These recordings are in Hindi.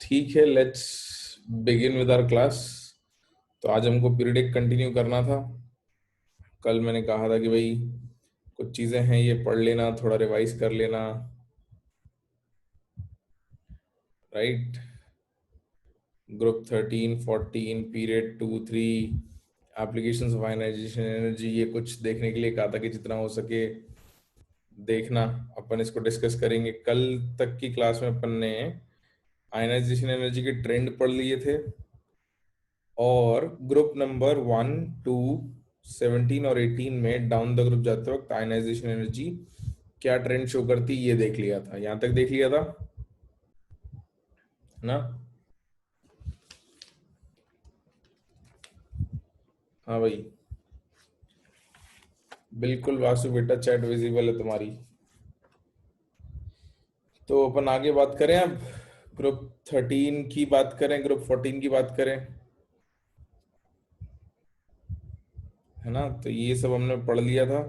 ठीक है, let's begin with our class. तो आज हमको पीरियडिक कंटिन्यू करना था। कल मैंने कहा था कि भाई कुछ चीज़ें हैं ये पढ़ लेना, थोड़ा रिवाइज कर लेना, right. Group 13, 14, period 2, 3, applications of ionization energy, ये कुछ देखने के लिए कहा था कि जितना हो सके देखना। अपन इसको डिस्कस करेंगे। कल तक की क्लास में अपन ने आयनाइजेशन एनर्जी के ट्रेंड पढ़ लिए थे और ग्रुप नंबर 1, 2, 17 और 18 में डाउन द ग्रुप जाते वक्त आयनाइजेशन एनर्जी क्या ट्रेंड शो करती ये देख लिया था। यहां तक देख लिया था ना? हाँ भाई, बिल्कुल वासु बेटा, चैट विजिबल है तुम्हारी। तो अपन आगे बात करें अब। ग्रुप 13 की बात करें, ग्रुप 14 की बात करें, है ना? तो ये सब हमने पढ़ लिया था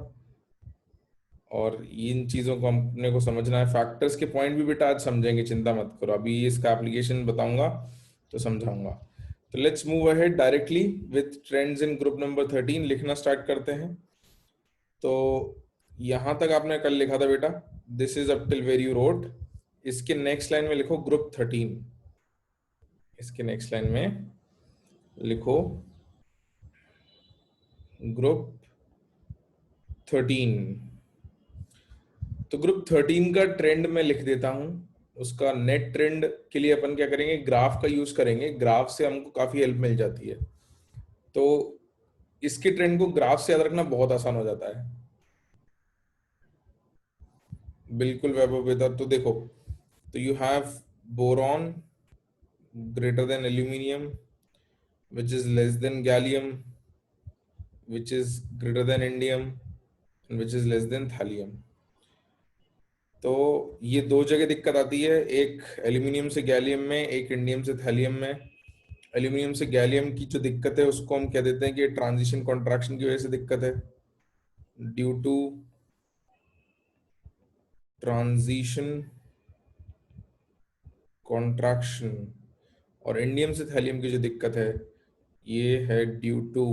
और इन चीज़ों को हमने को समझना है। फैक्टर्स के पॉइंट भी बेटा आज समझेंगे, चिंता मत करो। अभी इसका एप्लीकेशन बताऊंगा तो समझाऊंगा। तो let's move ahead directly with trends in group number 13। लिखना स्टार्ट करते हैं। तो यहां तक आपने कल लिखा था बेटा, this is up till where you wrote. इसके नेक्स्ट लाइन में लिखो ग्रुप 13। इसके नेक्स्ट लाइन में लिखो ग्रुप 13। तो ग्रुप 13 का ट्रेंड मैं लिख देता हूं। उसका नेट ट्रेंड के लिए अपन क्या करेंगे, ग्राफ का यूज करेंगे। ग्राफ से हमको काफी हेल्प मिल जाती है। तो इसके ट्रेंड को ग्राफ से याद रखना बहुत आसान हो जाता है। बिल्कुल वैभव बेटा। तो देखो, तो you have boron greater than aluminium, which is less than gallium, which is greater than indium, and which is less than thallium। तो ये दो जगह दिक्कत आती है, एक एल्यूमिनियम से गैलियम में, एक इंडियम से थैलियम में। एल्यूमिनियम से गैलियम की जो दिक्कत है उसको हम कह देते हैं कि ट्रांजिशन कॉन्ट्रैक्शन की वजह से दिक्कत है, ड्यू टू ट्रांजिशन कॉन्ट्रैक्शन। और इंडियम से थैलियम की जो दिक्कत है ये है ड्यू टू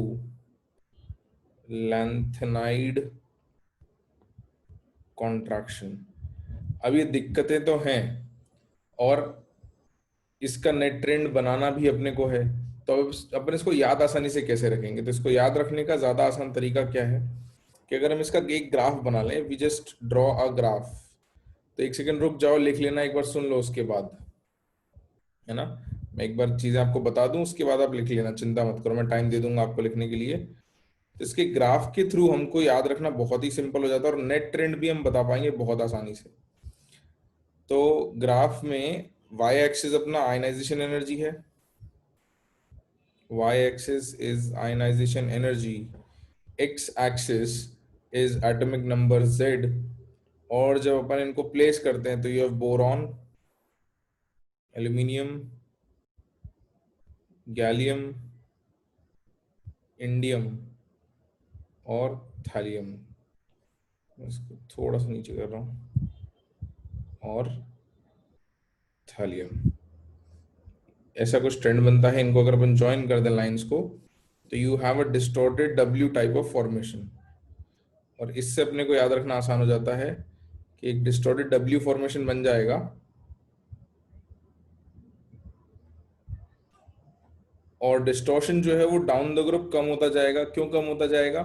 लैंथेनाइड कॉन्ट्रैक्शन। अब ये दिक्कतें तो हैं और इसका नेट ट्रेंड बनाना भी अपने को है। तो अब अपन इसको याद आसानी से कैसे रखेंगे? तो इसको याद रखने का ज्यादा आसान तरीका क्या है कि अगर हम इसका एक ग्राफ बना लें, we just draw a graph. तो एक सेकंड रुक जाओ, लिख लेना, एक बार सुन लो उसके बाद, है ना? मैं एक बार चीजें आपको बता दूं, उसके बाद आप लिख लेना, चिंता मत करो, मैं टाइम दे दूंगा आपको लिखने के लिए। तो इसके ग्राफ के थ्रू हमको याद रखना बहुत ही सिंपल हो जाता है और नेट ट्रेंड भी हम बता पाएंगे बहुत आसानी से। तो ग्राफ में y एक्सिस अपना आयनाइजेशन एनर्जी है, y axis is ionization energy, x axis is atomic number z। और जब अपन इनको प्लेस करते हैं तो ये बोरॉन, एल्यूमिनियम, गैलियम, इंडियम और थैलियम। इसको थोड़ा सा नीचे कर रहा हूं, और थैलियम। ऐसा कुछ ट्रेंड बनता है। इनको अगर अपन ज्वाइन कर दें लाइंस को, तो you have a distorted W type of formation. और इससे अपने को याद रखना आसान हो जाता है कि एक डिस्टॉर्टेड डब्ल्यू फॉर्मेशन बन जाएगा। और डिस्टॉर्शन जो है वो डाउन द ग्रुप कम होता जाएगा। क्यों कम होता जाएगा?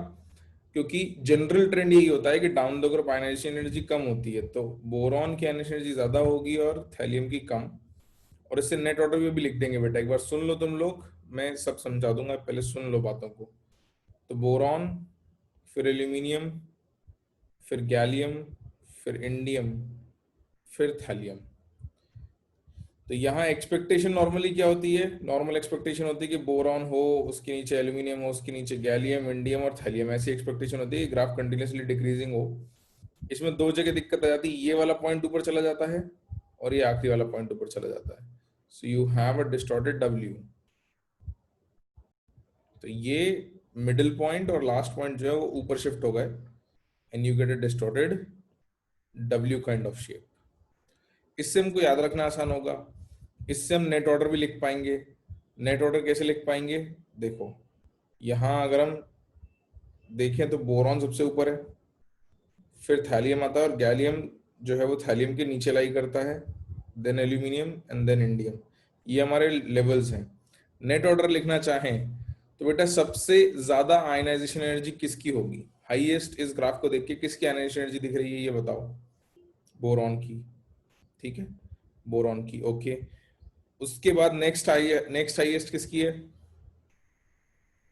क्योंकि जनरल ट्रेंड यही होता है कि down the group ionisation energy कम होती है, तो बोरॉन की आयनाइजेशन एनर्जी ज्यादा होगी और थैलियम की कम। और इससे नेट ऑर्डर में भी लिख देंगे बेटा, एक बार सुन लो तुम लोग, मैं सब समझा दूंगा, पहले सुन लो बातों को। तो बोरॉन, फिर एल्यूमिनियम, फिर गैलियम, फिर इंडियम, फिर थैलियम। तो यहाँ एक्सपेक्टेशन नॉर्मली क्या होती है? नॉर्मल एक्सपेक्टेशन होती है कि बोरॉन हो, उसके नीचे एल्यूमिनियम हो, उसके नीचे गैलियम, इंडियम और थैलियम। ऐसी एक्सपेक्टेशन होती है, ग्राफ कंटिन्यूसली डिक्रीजिंग हो। इसमें दो जगह दिक्कत आ जाती है, ये वाला पॉइंट ऊपर चला जाता है और ये आखिरी वाला पॉइंट ऊपर चला जाता है। So you have a distorted W. तो ये मिडिल पॉइंट और लास्ट पॉइंट जो है वो ऊपर शिफ्ट हो गए, and you get a distorted W kind of shape. इससे हमको याद रखना आसान होगा। इससे हम नेट ऑर्डर भी लिख पाएंगे। नेट ऑर्डर कैसे लिख पाएंगे? देखो, यहाँ अगर हम देखें तो बोरॉन सबसे ऊपर है, फिर थैलियम आता है, और गैलियम जो है वो थैलियम के नीचे लाई करता है, then aluminium and then indium. ये हमारे लेवल्स हैं। नेट ऑर्डर लिखना चाहें तो बेटा सबसे ज्यादा आयनाइजेशन एनर्जी किसकी होगी? हाईएस्ट, इस ग्राफ को देख के किसकी आयनाइजेशन एनर्जी दिख रही है ये बताओ? बोरॉन की। ठीक है, बोरॉन की, ओके। उसके बाद नेक्स्ट हाईएस्ट किसकी है?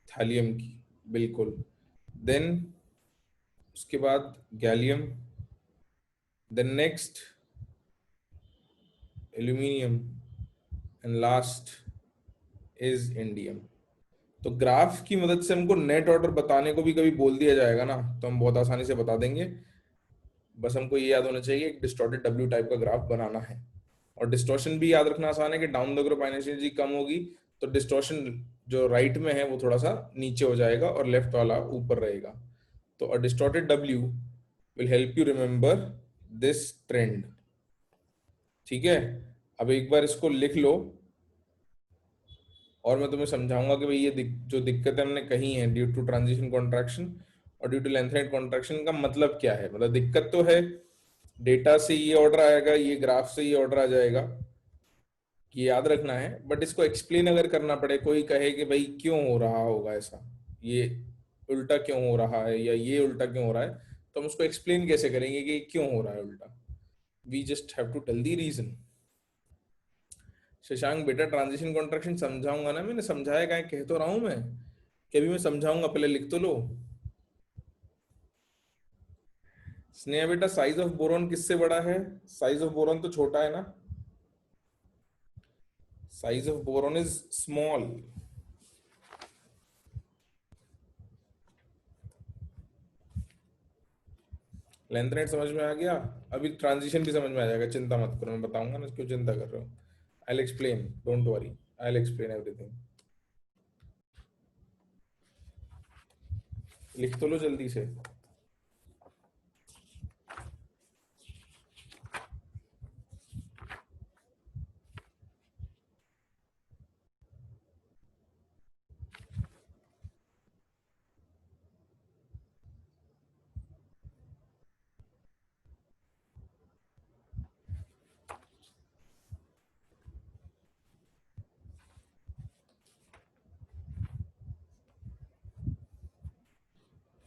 थैलियम की, बिल्कुल। देन उसके बाद gallium, then next aluminium, and last is indium. तो ग्राफ की मदद से हमको नेट ऑर्डर बताने को भी कभी बोल दिया जाएगा ना, तो हम बहुत आसानी से बता देंगे। बस हमको ये याद होना चाहिए एक डिस्टॉर्टेड डब्ल्यू टाइप का ग्राफ बनाना है। और डिस्टॉर्शन भी याद रखना आसान है कि down the group ionisation energy कम होगी तो डिस्टॉर्शन जो राइट में है वो थोड़ा सा नीचे हो जाएगा और लेफ्ट वाला ऊपर रहेगा। तो a distorted W will help you remember this trend. ठीक है, अब एक बार इसको लिख लो और मैं तुम्हें समझाऊंगा कि भाई ये जो दिक्कतें हमने कही हैं ड्यू टू ट्रांजिशन कॉन्ट्रैक्शन और ड्यू टू लेंथनाइट कॉन्ट्रैक्शन का मतलब क्या है। मतलब दिक्कत तो है, डेटा से ये ऑर्डर आएगा, ये ग्राफ से ये ऑर्डर आ जाएगा, ये याद रखना है। बट इसको एक्सप्लेन अगर करना पड़े, कोई कहे कि भाई क्यों हो रहा होगा ऐसा, ये उल्टा क्यों हो रहा है या ये उल्टा क्यों हो रहा है, तो हम उसको एक्सप्लेन कैसे करेंगे कि क्यों हो रहा है उल्टा? We just have to tell the reason. Shashank बेटा ट्रांजिशन कॉन्ट्रैक्शन समझाऊंगा ना, मैंने समझाया क्या है, कह तो रहा हूं मैं कि अभी मैं समझाऊंगा, पहले लिख तो लो। स्नेहा बेटा साइज ऑफ बोरॉन किससे बड़ा है? साइज ऑफ बोरॉन तो छोटा है ना, size of boron is small. Length rate समझ में आ गया? अभी ट्रांजिशन भी समझ में आ जाएगा, चिंता मत करो, मैं बताऊंगा ना, क्यों चिंता कर रहे हो? आई will explain, don't worry, I will explain everything. लिख तो लो जल्दी से।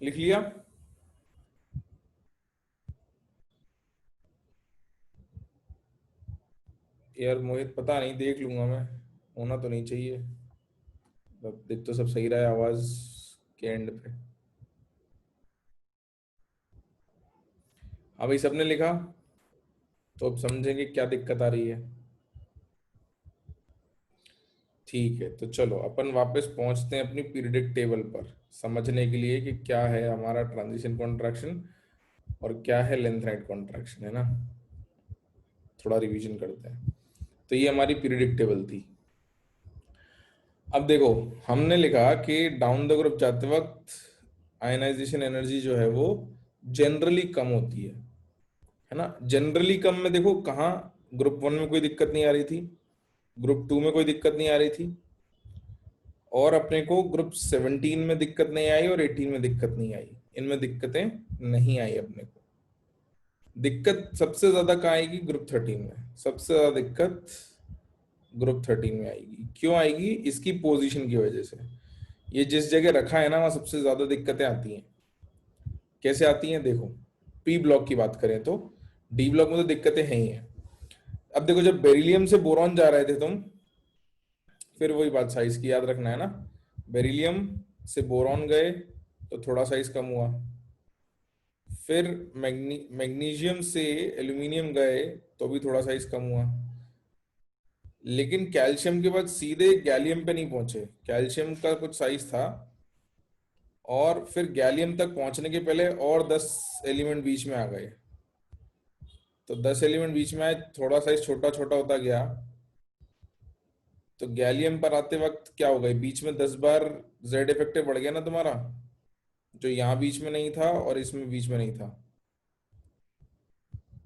लिख लिया? यार मोहित पता नहीं, देख लूंगा मैं, होना तो नहीं चाहिए। अब देख तो सब सही रहा है आवाज के एंड पे। हाँ भाई, सबने लिखा? तो अब समझेंगे क्या दिक्कत आ रही है। ठीक है, तो चलो अपन वापस पहुंचते हैं अपनी पीरियडिक टेबल पर, समझने के लिए कि क्या है हमारा ट्रांजिशन कॉन्ट्रैक्शन और क्या है लेंथ राइट कॉन्ट्रैक्शन, है ना। थोड़ा रिवीजन करते हैं। तो ये हमारी पीरियडिक टेबल थी। अब देखो, हमने लिखा कि डाउन द ग्रुप जाते वक्त आयनाइजेशन एनर्जी जो है वो जनरली कम होती है ना। जनरली कम में देखो कहाँ, ग्रुप वन में कोई दिक्कत नहीं आ रही थी, ग्रुप टू में कोई दिक्कत नहीं आ रही थी, और अपने को ग्रुप 17 में दिक्कत नहीं आई और 18 में दिक्कत नहीं आई, इनमें दिक्कतें नहीं आई अपने को। दिक्कत सबसे ज्यादा कहाँ आएगी? ग्रुप 13 में सबसे ज्यादा दिक्कत ग्रुप 13 में आएगी। क्यों आएगी? इसकी पोजीशन की वजह से। ये जिस जगह रखा है ना वहां सबसे ज्यादा दिक्कतें आती हैं। कैसे आती हैं देखो, पी ब्लॉक की बात करें तो डी ब्लॉक में तो दिक्कतें हैं ही हैं। अब देखो, जब बेरिलियम से बोरॉन जा रहे थे तुम, फिर वही बात साइज की याद रखना है ना। बेरिलियम से बोरॉन गए तो थोड़ा साइज कम हुआ, फिर मैग्नीशियम से एल्यूमिनियम गए तो भी थोड़ा साइज कम हुआ, लेकिन कैल्शियम के बाद सीधे गैलियम पे नहीं पहुंचे, कैल्शियम का कुछ साइज था, और फिर गैलियम तक पहुंचने के पहले और 10 एलिमेंट बीच में आ गए। तो 10 एलिमेंट बीच में आए, थोड़ा साइज छोटा छोटा होता गया, तो गैलियम पर आते वक्त क्या हो गए, बीच में 10 बार जेड इफेक्टिव बढ़ गया ना तुम्हारा, जो यहाँ बीच में नहीं था और इसमें बीच में नहीं था।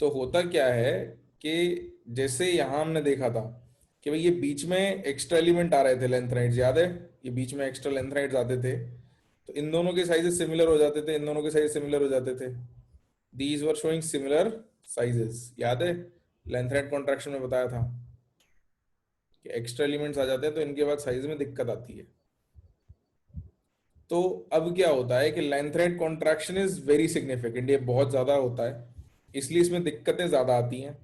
तो होता क्या है कि जैसे यहाँ हमने देखा था कि भाई ये बीच में एक्स्ट्रा एलिमेंट आ रहे थे लेंथराइड्स, याद है? ये बीच में एक्स्ट्रा लेंथराइड्स आते थे, तो इन दोनों के साइजेस सिमिलर हो जाते थे, इन दोनों के साइज सिमिलर हो जाते थे। These were showing similar sizes, याद है? लेंथराइड कॉन्ट्रैक्शन में बताया था कि एक्स्ट्रा एलिमेंट्स आ जाते हैं तो इनके बाद साइज में दिक्कत आती है। तो अब क्या होता है कि लेंथराइड कॉन्ट्रैक्शन इज वेरी सिग्निफिकेंट, ये बहुत ज्यादा होता है, इसलिए इसमें दिक्कतें ज्यादा आती हैं।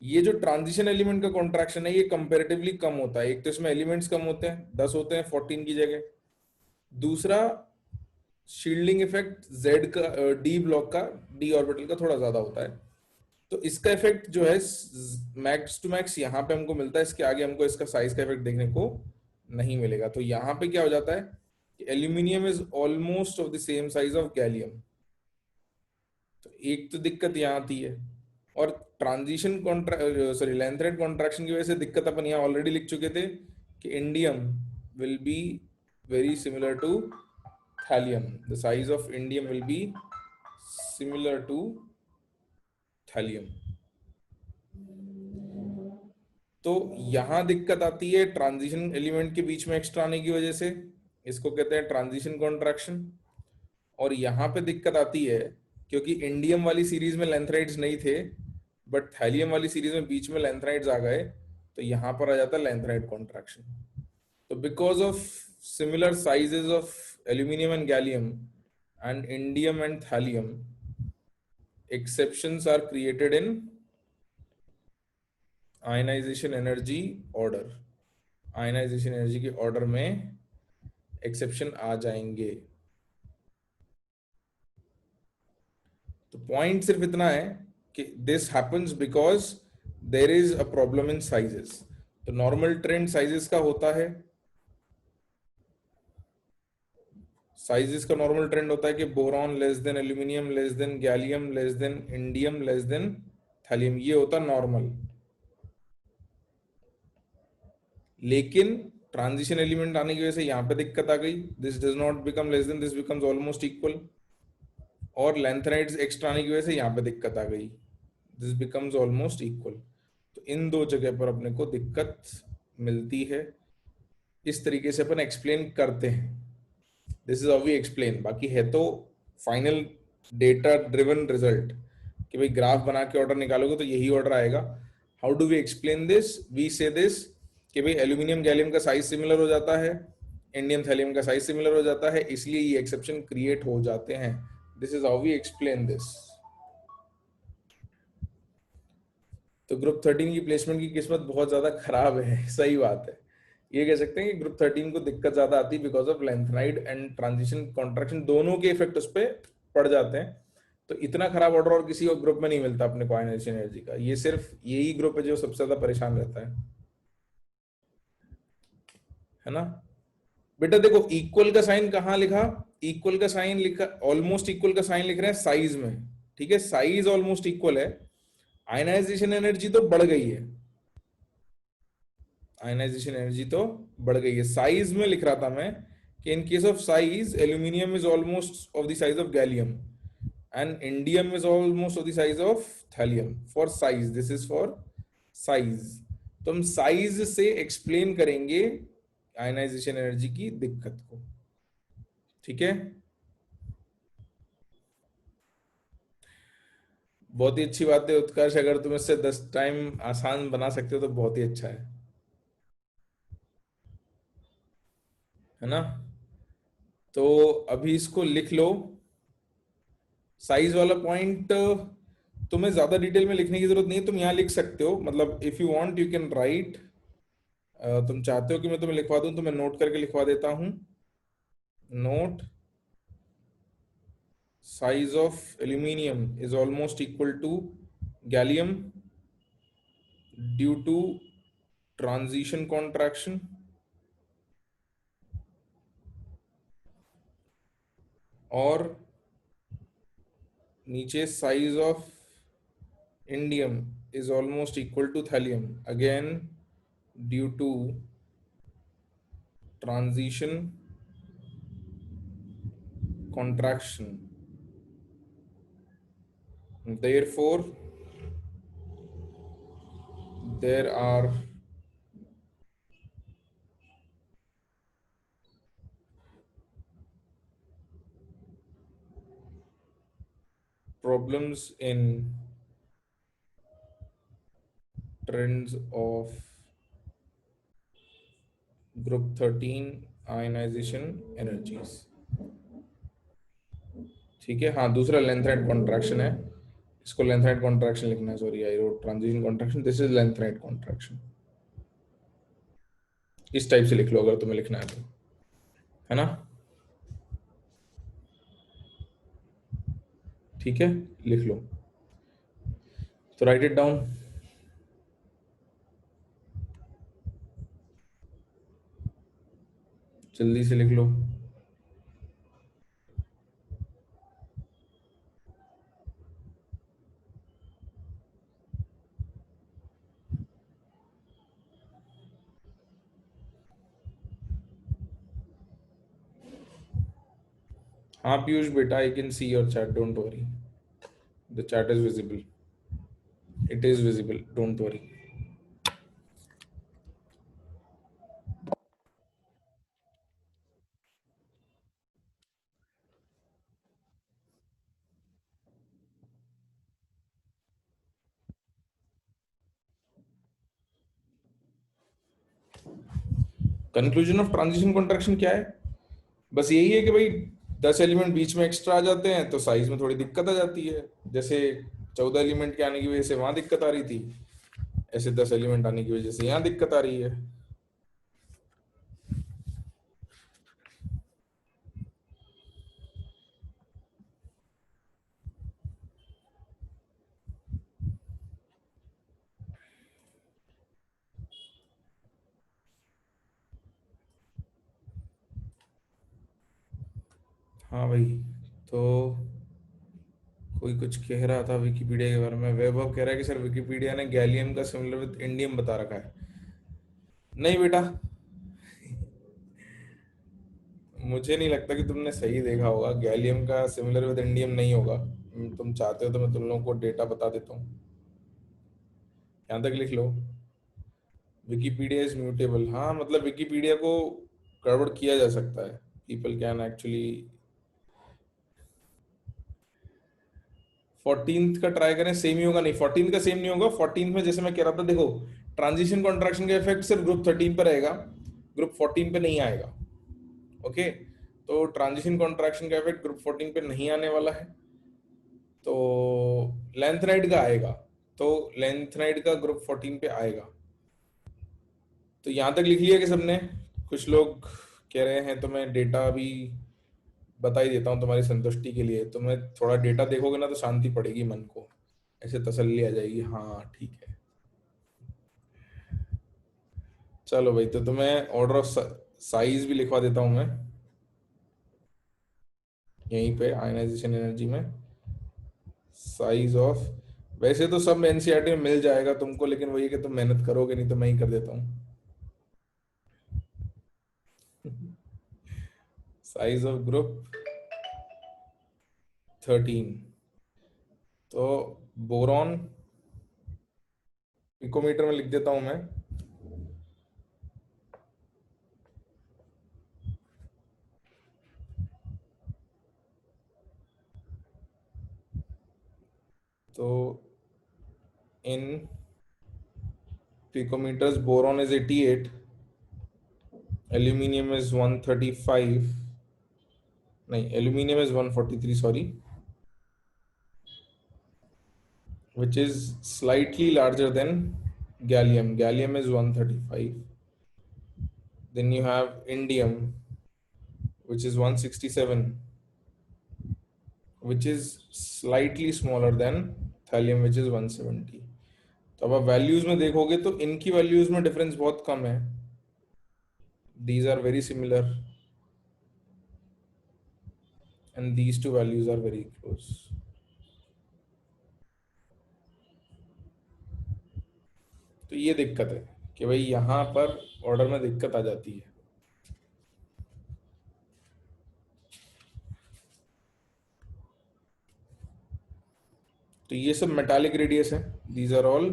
ये जो ट्रांजिशन एलिमेंट का कॉन्ट्रैक्शन है ये कंपैरेटिवली कम होता है। एक तो इसमें एलिमेंट्स कम होते हैं, 10 होते हैं 14 की जगह। दूसरा, शील्डिंग इफेक्ट जेड का, डी ब्लॉक का, डी ऑर्बिटल का थोड़ा ज्यादा होता है। तो इसका इफेक्ट जो है मैक्स टू मैक्स यहाँ पे हमको मिलता है, इसके आगे हमको इसका साइज का इफेक्ट देखने को नहीं मिलेगा। तो यहाँ पे क्या हो जाता है कि aluminium is almost of the same size of gallium. तो एक तो दिक्कत यहाँ आती है। और ट्रांजिशन सॉरी लेंथराइड कॉन्ट्रैक्शन की वजह से दिक्कत अपन यहाँ ऑलरेडी लिख चुके थे कि indium will be very similar to thallium, the size of indium will be similar to thallium. तो यहाँ दिक्कत आती है ट्रांजिशन एलिमेंट के बीच में एक्स्ट्रा आने की वजह से, इसको कहते हैं ट्रांजिशन कॉन्ट्रैक्शन। और यहाँ पे दिक्कत आती है क्योंकि इंडियम वाली सीरीज में लेंथराइड्स नहीं थे, बट थैलियम वाली सीरीज में बीच में लेंथराइड्स आ गए, तो यहाँ पर आ जाता है लेंथराइड कॉन्ट्रैक्शन। तो because of similar sizes of aluminium and gallium and indium and thallium, exceptions are created in ionization energy order. Ionization energy के ऑर्डर में एक्सेप्शन आ जाएंगे। तो पॉइंट सिर्फ इतना है कि this happens because there is a problem in sizes. तो नॉर्मल ट्रेंड साइजेस का होता है, साइजेस का नॉर्मल ट्रेंड होता है कि boron less than aluminium less then gallium less than indium less than thallium, ये होता नॉर्मल। लेकिन ट्रांजिशन एलिमेंट आने की वजह से यहाँ पे दिक्कत आ गई, this does not become less than, this becomes almost equal. और लेंथराइड्स एक्स्ट्रा आने की वजह से यहाँ पे दिक्कत आ गई, दिस बिकम्स ऑलमोस्ट इक्वल। तो इन दो जगह पर अपने को दिक्कत मिलती है। इस तरीके से अपन एक्सप्लेन करते हैं, this is how we explain. बाकी है तो फाइनल डेटा ड्रिवन रिजल्ट कि भाई ग्राफ बना के ऑर्डर निकालोगे तो यही ऑर्डर आएगा। How do we explain this? We say this कि भाई एल्यूमिनियम गैलियम का साइज सिमिलर हो जाता है, इंडियम थैलियम का साइज सिमिलर हो जाता है, इसलिए ये एक्सेप्शन क्रिएट हो जाते हैं। This is how we explain this. तो ग्रुप 13 की प्लेसमेंट की किस्मत बहुत ज्यादा खराब है, सही बात है। ये कह सकते हैं कि ग्रुप 13 को दिक्कत ज्यादा आती है because of lanthanide and transition contraction, दोनों के इफेक्ट उस पर पड़ जाते हैं। तो इतना खराब ऑर्डर और किसी और ग्रुप में नहीं मिलता अपने को आयनाइजेशन एनर्जी का, ये सिर्फ यही ग्रुप है जो सबसे ज्यादा परेशान रहता है ना? बेटा देखो इक्वल का साइन कहाँ लिखा? इक्वल का साइन लिखा, ऑलमोस्ट इक्वल का साइन लिख रहे हैं साइज में, ठीक है? साइज ऑलमोस्ट इक्वल है, आयनाइजेशन एनर्जी तो बढ़ गई है, आयनाइजेशन एनर्जी तो बढ़ गई है। साइज में लिख रहा था मैं कि इन case of size aluminium is almost of the size of gallium and indium is almost of the size of thallium. For size, this is for size. तो हम साइज से एक्सप्लेन करेंगे आयनाइजेशन एनर्जी की दिक्कत को, ठीक है? बहुत ही अच्छी बात है उत्कर्ष, अगर तुम इससे 10 टाइम आसान बना सकते हो तो बहुत ही अच्छा है ना? तो अभी इसको लिख लो। साइज वाला पॉइंट तुम्हें ज्यादा डिटेल में लिखने की जरूरत नहीं है, तुम यहाँ लिख सकते हो, मतलब if you want you can write. तुम चाहते हो कि मैं तुम्हें लिखवा दूं तो मैं नोट करके लिखवा देता हूं। Note, size of aluminium is almost equal to gallium due to transition contraction. और नीचे size of indium is almost equal to thallium, again due to transition contraction, therefore there are problems in trends of group 13 ionization energies. ठीक है, हाँ, दूसरा लेंथराइट कॉन्ट्रैक्शन है, इसको लेंथराइट कॉन्ट्रैक्शन लिखना है, sorry I wrote transition contraction, this is lanthanide contraction. इस टाइप से लिख लो अगर तुम्हें लिखना है तो, है ना? ठीक है, लिख लो, तो राइट इट डाउन। जल्दी से लिख लो। हाँ पीयूष बेटा, I can see your chat, don't worry, the chat is visible, it is visible, don't worry. Conclusion of transition contraction क्या है? बस यही है कि भाई 10 एलिमेंट बीच में एक्स्ट्रा आ जाते हैं तो साइज में थोड़ी दिक्कत आ जाती है। जैसे 14 एलिमेंट के आने की वजह से वहां दिक्कत आ रही थी, ऐसे 10 एलिमेंट आने की वजह से यहाँ दिक्कत आ रही है। हाँ भाई, तो कोई कुछ कह रहा था विकिपीडिया के बारे में, वैभव कह रहा है कि सर विकिपीडिया ने गैलियम का सिमिलर विद इंडियम बता रखा है। नहीं बेटा, मुझे नहीं लगता कि तुमने सही देखा होगा, गैलियम का सिमिलर विद इंडियम नहीं होगा। तुम चाहते हो तो मैं तुम लोगों को डेटा बता देता हूँ, यहाँ तक लिख लो। विकिपीडिया इज म्यूटेबल, हाँ मतलब विकिपीडिया को गड़बड़ किया जा सकता है, पीपल कैन एक्चुअली। 14th का ट्राई करें, सेम ही होगा। नहीं, 14th का सेम नहीं होगा। 14th में जैसे मैं कह रहा था, देखो ट्रांजिशन कॉन्ट्रैक्शन का इफेक्ट सिर्फ ग्रुप 13 पर रहेगा, ग्रुप 14 पे नहीं आएगा। ओके, तो ट्रांजिशन कॉन्ट्रैक्शन का इफेक्ट ग्रुप 14 पे नहीं आने वाला है, तो लेंथनाइट का आएगा, तो लेंथनाइट का ग्रुप 14 पे आएगा। तो यहां तक लिख लिया कि सबने? कुछ लोग कह रहे हैं, तो मैं डेटा भी बता ही देता हूँ तुम्हारी संतुष्टि के लिए। तुम्हें थोड़ा डेटा देखोगे ना तो शांति पड़ेगी मन को, ऐसे तसल्ली आ जाएगी, हाँ ठीक है। चलो भाई, तो तुम्हें ऑर्डर ऑफ साइज भी लिखवा देता हूँ मैं यहीं पे आयनाइजेशन एनर्जी में। साइज ऑफ, वैसे तो सब एनसीईआरटी में मिल जाएगा तुमको, लेकिन वही है कि तुम मेहनत करोगे नहीं, तो मैं ही कर देता हूँ। साइज ऑफ ग्रुप 13, तो बोरॉन पिकोमीटर में लिख देता हूं मैं। तो इन picometers boron is 88, aluminium is 135, नहीं aluminium is 143, sorry, which is slightly larger than gallium. Gallium is 135. Then you have indium, which is 167, which is slightly smaller than thallium, which is 170. तो अब आप वैल्यूज में देखोगे तो इनकी वैल्यूज में डिफरेंस बहुत कम है, these are very similar and these two values are very close. तो ये दिक्कत है कि भाई यहाँ पर ऑर्डर में दिक्कत आ जाती है। तो ये सब मेटालिक रेडियस है, these are all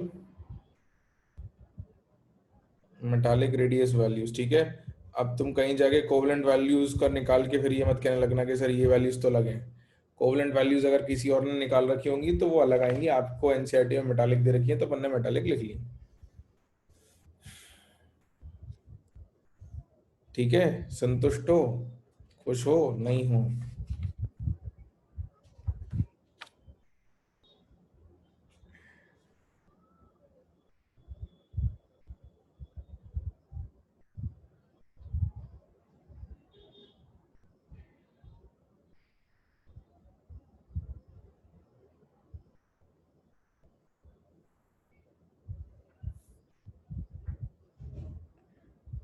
metallic radius values, ठीक है। अब तुम कहीं जाके कोवलेंट वैल्यूज का निकाल के फिर ये मत कहने लगना कि सर ये वैल्यूज तो लगे। कोवलेंट वैल्यूज अगर किसी और ने निकाल रखी होंगी तो वो अलग आएंगी, आपको एनसीईआरटी में मेटालिक दे रखी है तो अपन ने मेटालिक लिख ली। ठीक है, संतुष्ट हो, खुश हो, नहीं हो?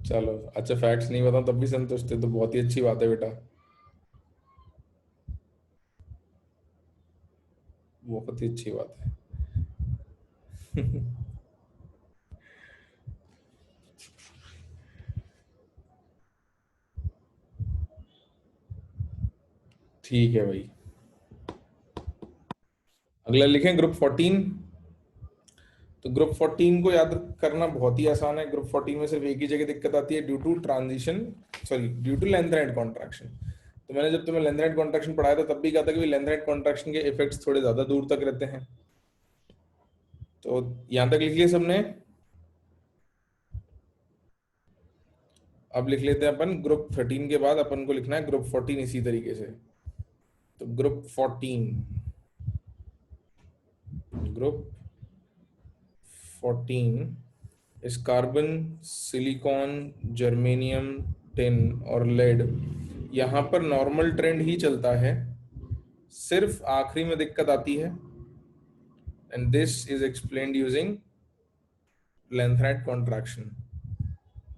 चलो अच्छा, फैक्ट्स नहीं बताऊं तब भी संतुष्ट है तो बहुत ही अच्छी बात है बेटा, बहुत ही अच्छी बात है। ठीक है भाई, अगला लिखें ग्रुप 14। तो ग्रुप 14 को याद करना बहुत ही आसान है। ग्रुप 14 में सिर्फ एक ही जगह दिक्कत आती है, due to transition, sorry due to lanthanide contraction. तो मैंने जब तुम्हें लेंथराइट कॉन्ट्रैक्शन पढ़ाया था तब भी कहा था कि लेंथराइट कॉन्ट्रैक्शन के इफेक्ट्स थोड़े ज्यादा दूर तक रहते हैं। तो यहां तक लिख लिया सबने? अब लिख लेते हैं अपन ग्रुप 13 के बाद अपन को लिखना है ग्रुप 14 इसी तरीके से। तो ग्रुप 14, ग्रुप 14 इस कार्बन, सिलिकॉन, जर्मेनियम, टिन और लेड। यहाँ पर नॉर्मल ट्रेंड ही चलता है, सिर्फ आखिरी में दिक्कत आती है, and this is explained using lanthanide contraction.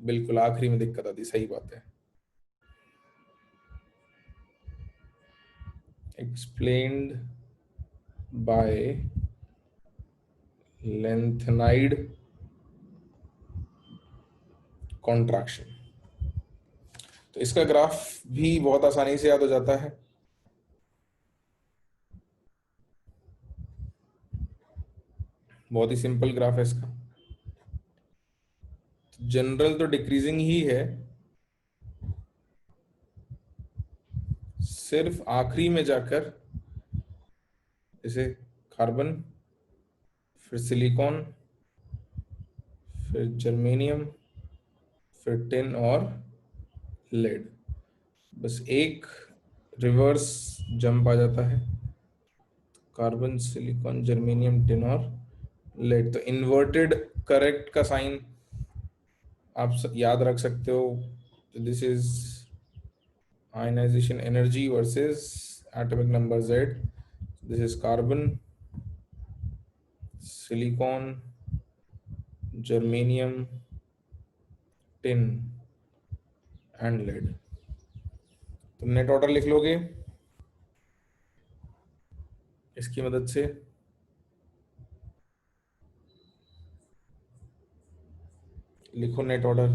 बिल्कुल आखिरी में दिक्कत आती, सही बात है। Explained by lanthanide contraction. तो इसका ग्राफ भी बहुत आसानी से याद हो जाता है। बहुत ही सिंपल ग्राफ है इसका। जनरल तो डिक्रीजिंग ही है, सिर्फ आखिरी में जाकर जैसे कार्बन, फिर सिलिकॉन, फिर जर्मेनियम, फिर टिन और लेड, बस एक रिवर्स जंप आ जाता है, कार्बन, सिलिकॉन, जर्मेनियम, टिन और लेड। तो इन्वर्टेड करेक्ट का साइन आप याद रख सकते हो। This is ionization energy versus atomic number Z। This is carbon, silicon, germanium, tin and lead. तुम नेट ऑर्डर लिख लोगे इसकी मदद से? लिखो नेट ऑर्डर।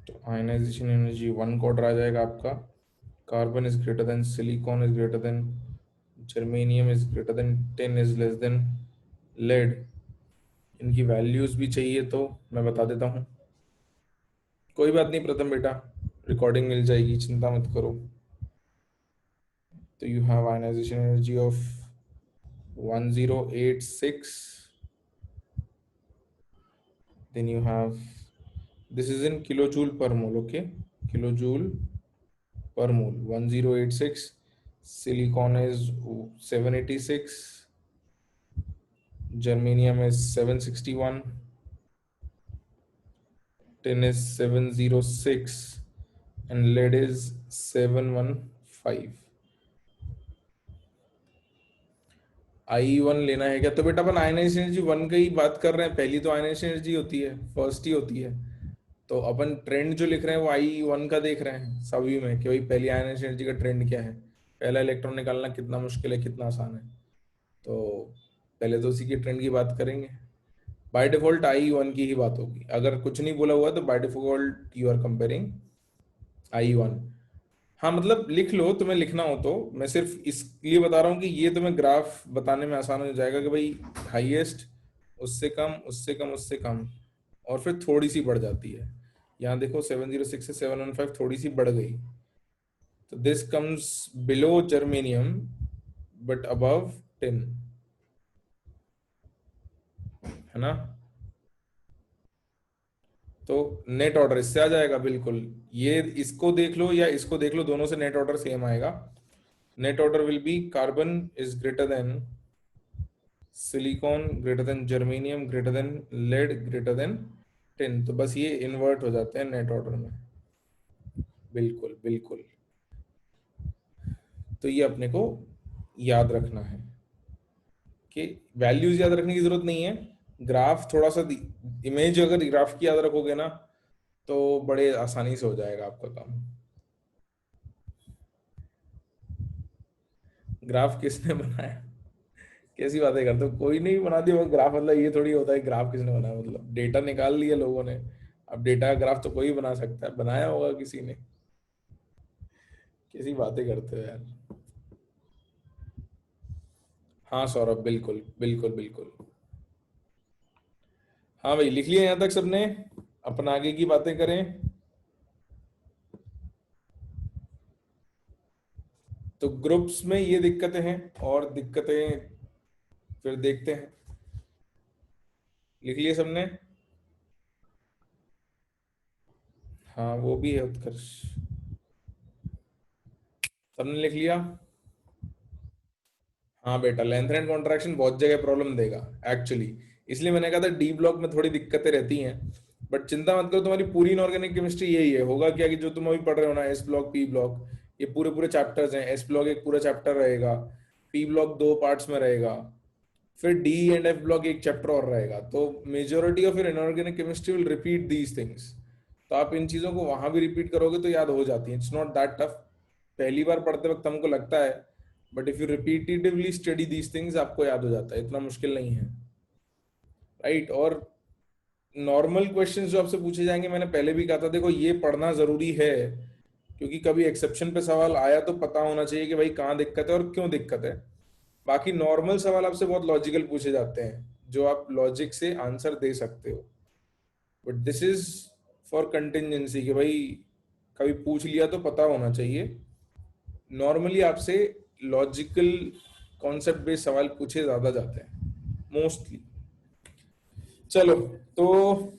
तो आयनाइजेशन एनर्जी 1 का ऑर्डर आ जाएगा आपका। Carbon is greater than, silicon is greater than, germanium is greater than, tin is less than lead. इनकी वैल्यूज भी चाहिए तो मैं बता देता हूँ। कोई बात नहीं प्रथम बेटा, रिकॉर्डिंग मिल जाएगी, चिंता मत करो। तो you have ionization energy of 1086, then you have, this is in kilojoule per mole, okay, kilojoule per mole, 1086. Silicon is 786, germanium is 761, tin is 706 and lead is 715। I1 लेना है क्या? तो बेटा अपन आयनाइजेशन एनर्जी 1 की ही बात कर रहे हैं, पहली तो आयनाइजेशन एनर्जी होती है, फर्स्ट ही होती है। तो अपन ट्रेंड जो लिख रहे हैं वो I1 का देख रहे हैं सभी में कि भाई पहली आयनाइजेशन एनर्जी का ट्रेंड क्या है, पहला इलेक्ट्रॉन निकालना कितना मुश्किल है कितना आसान है। तो पहले तो उसी की ट्रेंड की बात करेंगे। बाय डिफॉल्ट I1 की ही बात होगी, अगर कुछ नहीं बोला हुआ तो by default you are comparing I1। हाँ मतलब लिख लो, तुम्हें लिखना हो तो। मैं सिर्फ इसलिए बता रहा हूँ कि ये तुम्हें ग्राफ बताने में आसान हो जाएगा कि भाई हाईएस्ट, उससे कम, उससे कम, उससे कम, और फिर थोड़ी सी बढ़ जाती है। यहाँ देखो 706 से 715 थोड़ी सी बढ़ गई, तो this comes below germanium but above tin, है ना। तो नेट ऑर्डर इससे आ जाएगा बिल्कुल। ये इसको देख लो या इसको देख लो, दोनों से नेट ऑर्डर सेम आएगा। Net order will be carbon is greater than silicon, greater than germanium, greater than lead, greater than tin. तो बस ये इन्वर्ट हो जाते हैं नेट ऑर्डर में। बिल्कुल बिल्कुल। तो ये अपने को याद रखना है कि वैल्यूज याद रखने की जरूरत नहीं है। ग्राफ थोड़ा सा, इमेज अगर ग्राफ की याद रखोगे ना तो बड़े आसानी से हो जाएगा आपका काम। ग्राफ किसने बनाया? कैसी बातें करते हो, कोई नहीं बना दिया वो ग्राफ, मतलब ये थोड़ी होता है ग्राफ किसने बनाया, मतलब डेटा निकाल लिया लोगों ने। अब डेटा का ग्राफ तो कोई बना सकता है, बनाया होगा किसी ने। कैसी बातें करते हो यार। हाँ सौरभ, बिल्कुल बिल्कुल बिल्कुल। हाँ भाई, लिख लिया यहाँ तक सबने? अपन आगे की बातें करें। तो ग्रुप्स में ये दिक्कतें हैं, और दिक्कतें फिर देखते हैं। लिख लिया सबने? हाँ वो भी है उत्कर्ष। सबने लिख लिया? हाँ बेटा, लेंथ एंड कॉन्ट्रैक्शन बहुत जगह प्रॉब्लम देगा एक्चुअली। इसलिए मैंने कहा था डी ब्लॉक में थोड़ी दिक्कतें रहती हैं। बट चिंता मत करो, तुम्हारी पूरी इनऑर्गेनिक केमिस्ट्री यही है। होगा क्या कि जो तुम अभी पढ़ रहे हो ना, एस ब्लॉक, पी ब्लॉक, ये पूरे पूरे चैप्टर्स हैं। एस ब्लॉक एक पूरा चैप्टर रहेगा, पी ब्लॉक दो पार्ट्स में रहेगा, फिर डी एंड एफ ब्लॉक एक चैप्टर और रहेगा। तो majority of your inorganic chemistry will repeat these things. तो आप इन चीजों को वहां भी रिपीट करोगे तो याद हो जाती है। It's not that tough. पहली बार पढ़ते वक्त हमको लगता है, but if you repetitively study these things आपको याद हो जाता है, इतना मुश्किल नहीं है। राइट। और नॉर्मल क्वेश्चंस जो आपसे पूछे जाएंगे, मैंने पहले भी कहा था, देखो ये पढ़ना जरूरी है, क्योंकि कभी एक्सेप्शन पे सवाल आया तो पता होना चाहिए कि भाई कहाँ दिक्कत है और क्यों दिक्कत है। बाकी नॉर्मल सवाल आपसे बहुत लॉजिकल पूछे जाते हैं, जो आप लॉजिक से आंसर दे सकते हो। But this is for contingency कि भाई कभी पूछ लिया तो पता होना चाहिए। नॉर्मली आपसे लॉजिकल कॉन्सेप्ट बेस्ड सवाल पूछे ज्यादा जाते हैं मोस्टली। चलो, तो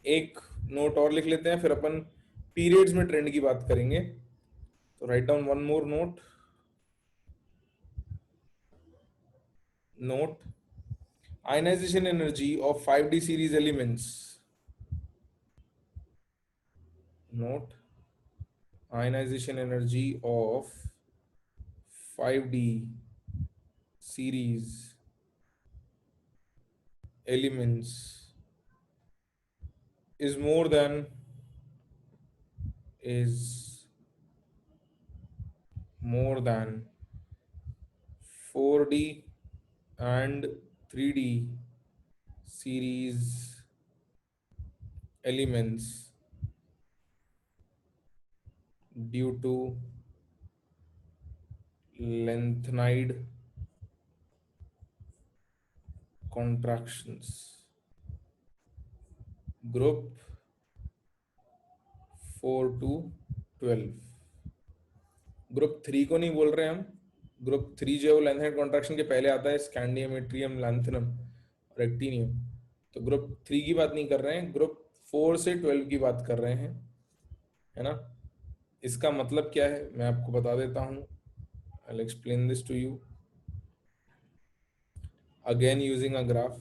एक नोट और लिख लेते हैं, फिर अपन पीरियड्स में ट्रेंड की बात करेंगे। तो write down one more note. Note ionization energy of 5D series elements. Note ionization energy of 5D series elements is more than is more than 4D and 3D series elements due to lengthened contractions. Group 4 to 12। Group 3 को नहीं बोल रहे हम। ग्रुप 3 जो है वो लेंथेनेड कॉन्ट्रैक्शन के पहले आता है, स्कैंडियम, इट्रियम, लैंथेनम और एक्टिनियम। तो ग्रुप 3 की बात नहीं कर रहे हैं, ग्रुप 4 से 12 की बात कर रहे हैं, है ना। इसका मतलब क्या है मैं आपको बता देता हूँ। I will explain this to you again using a graph.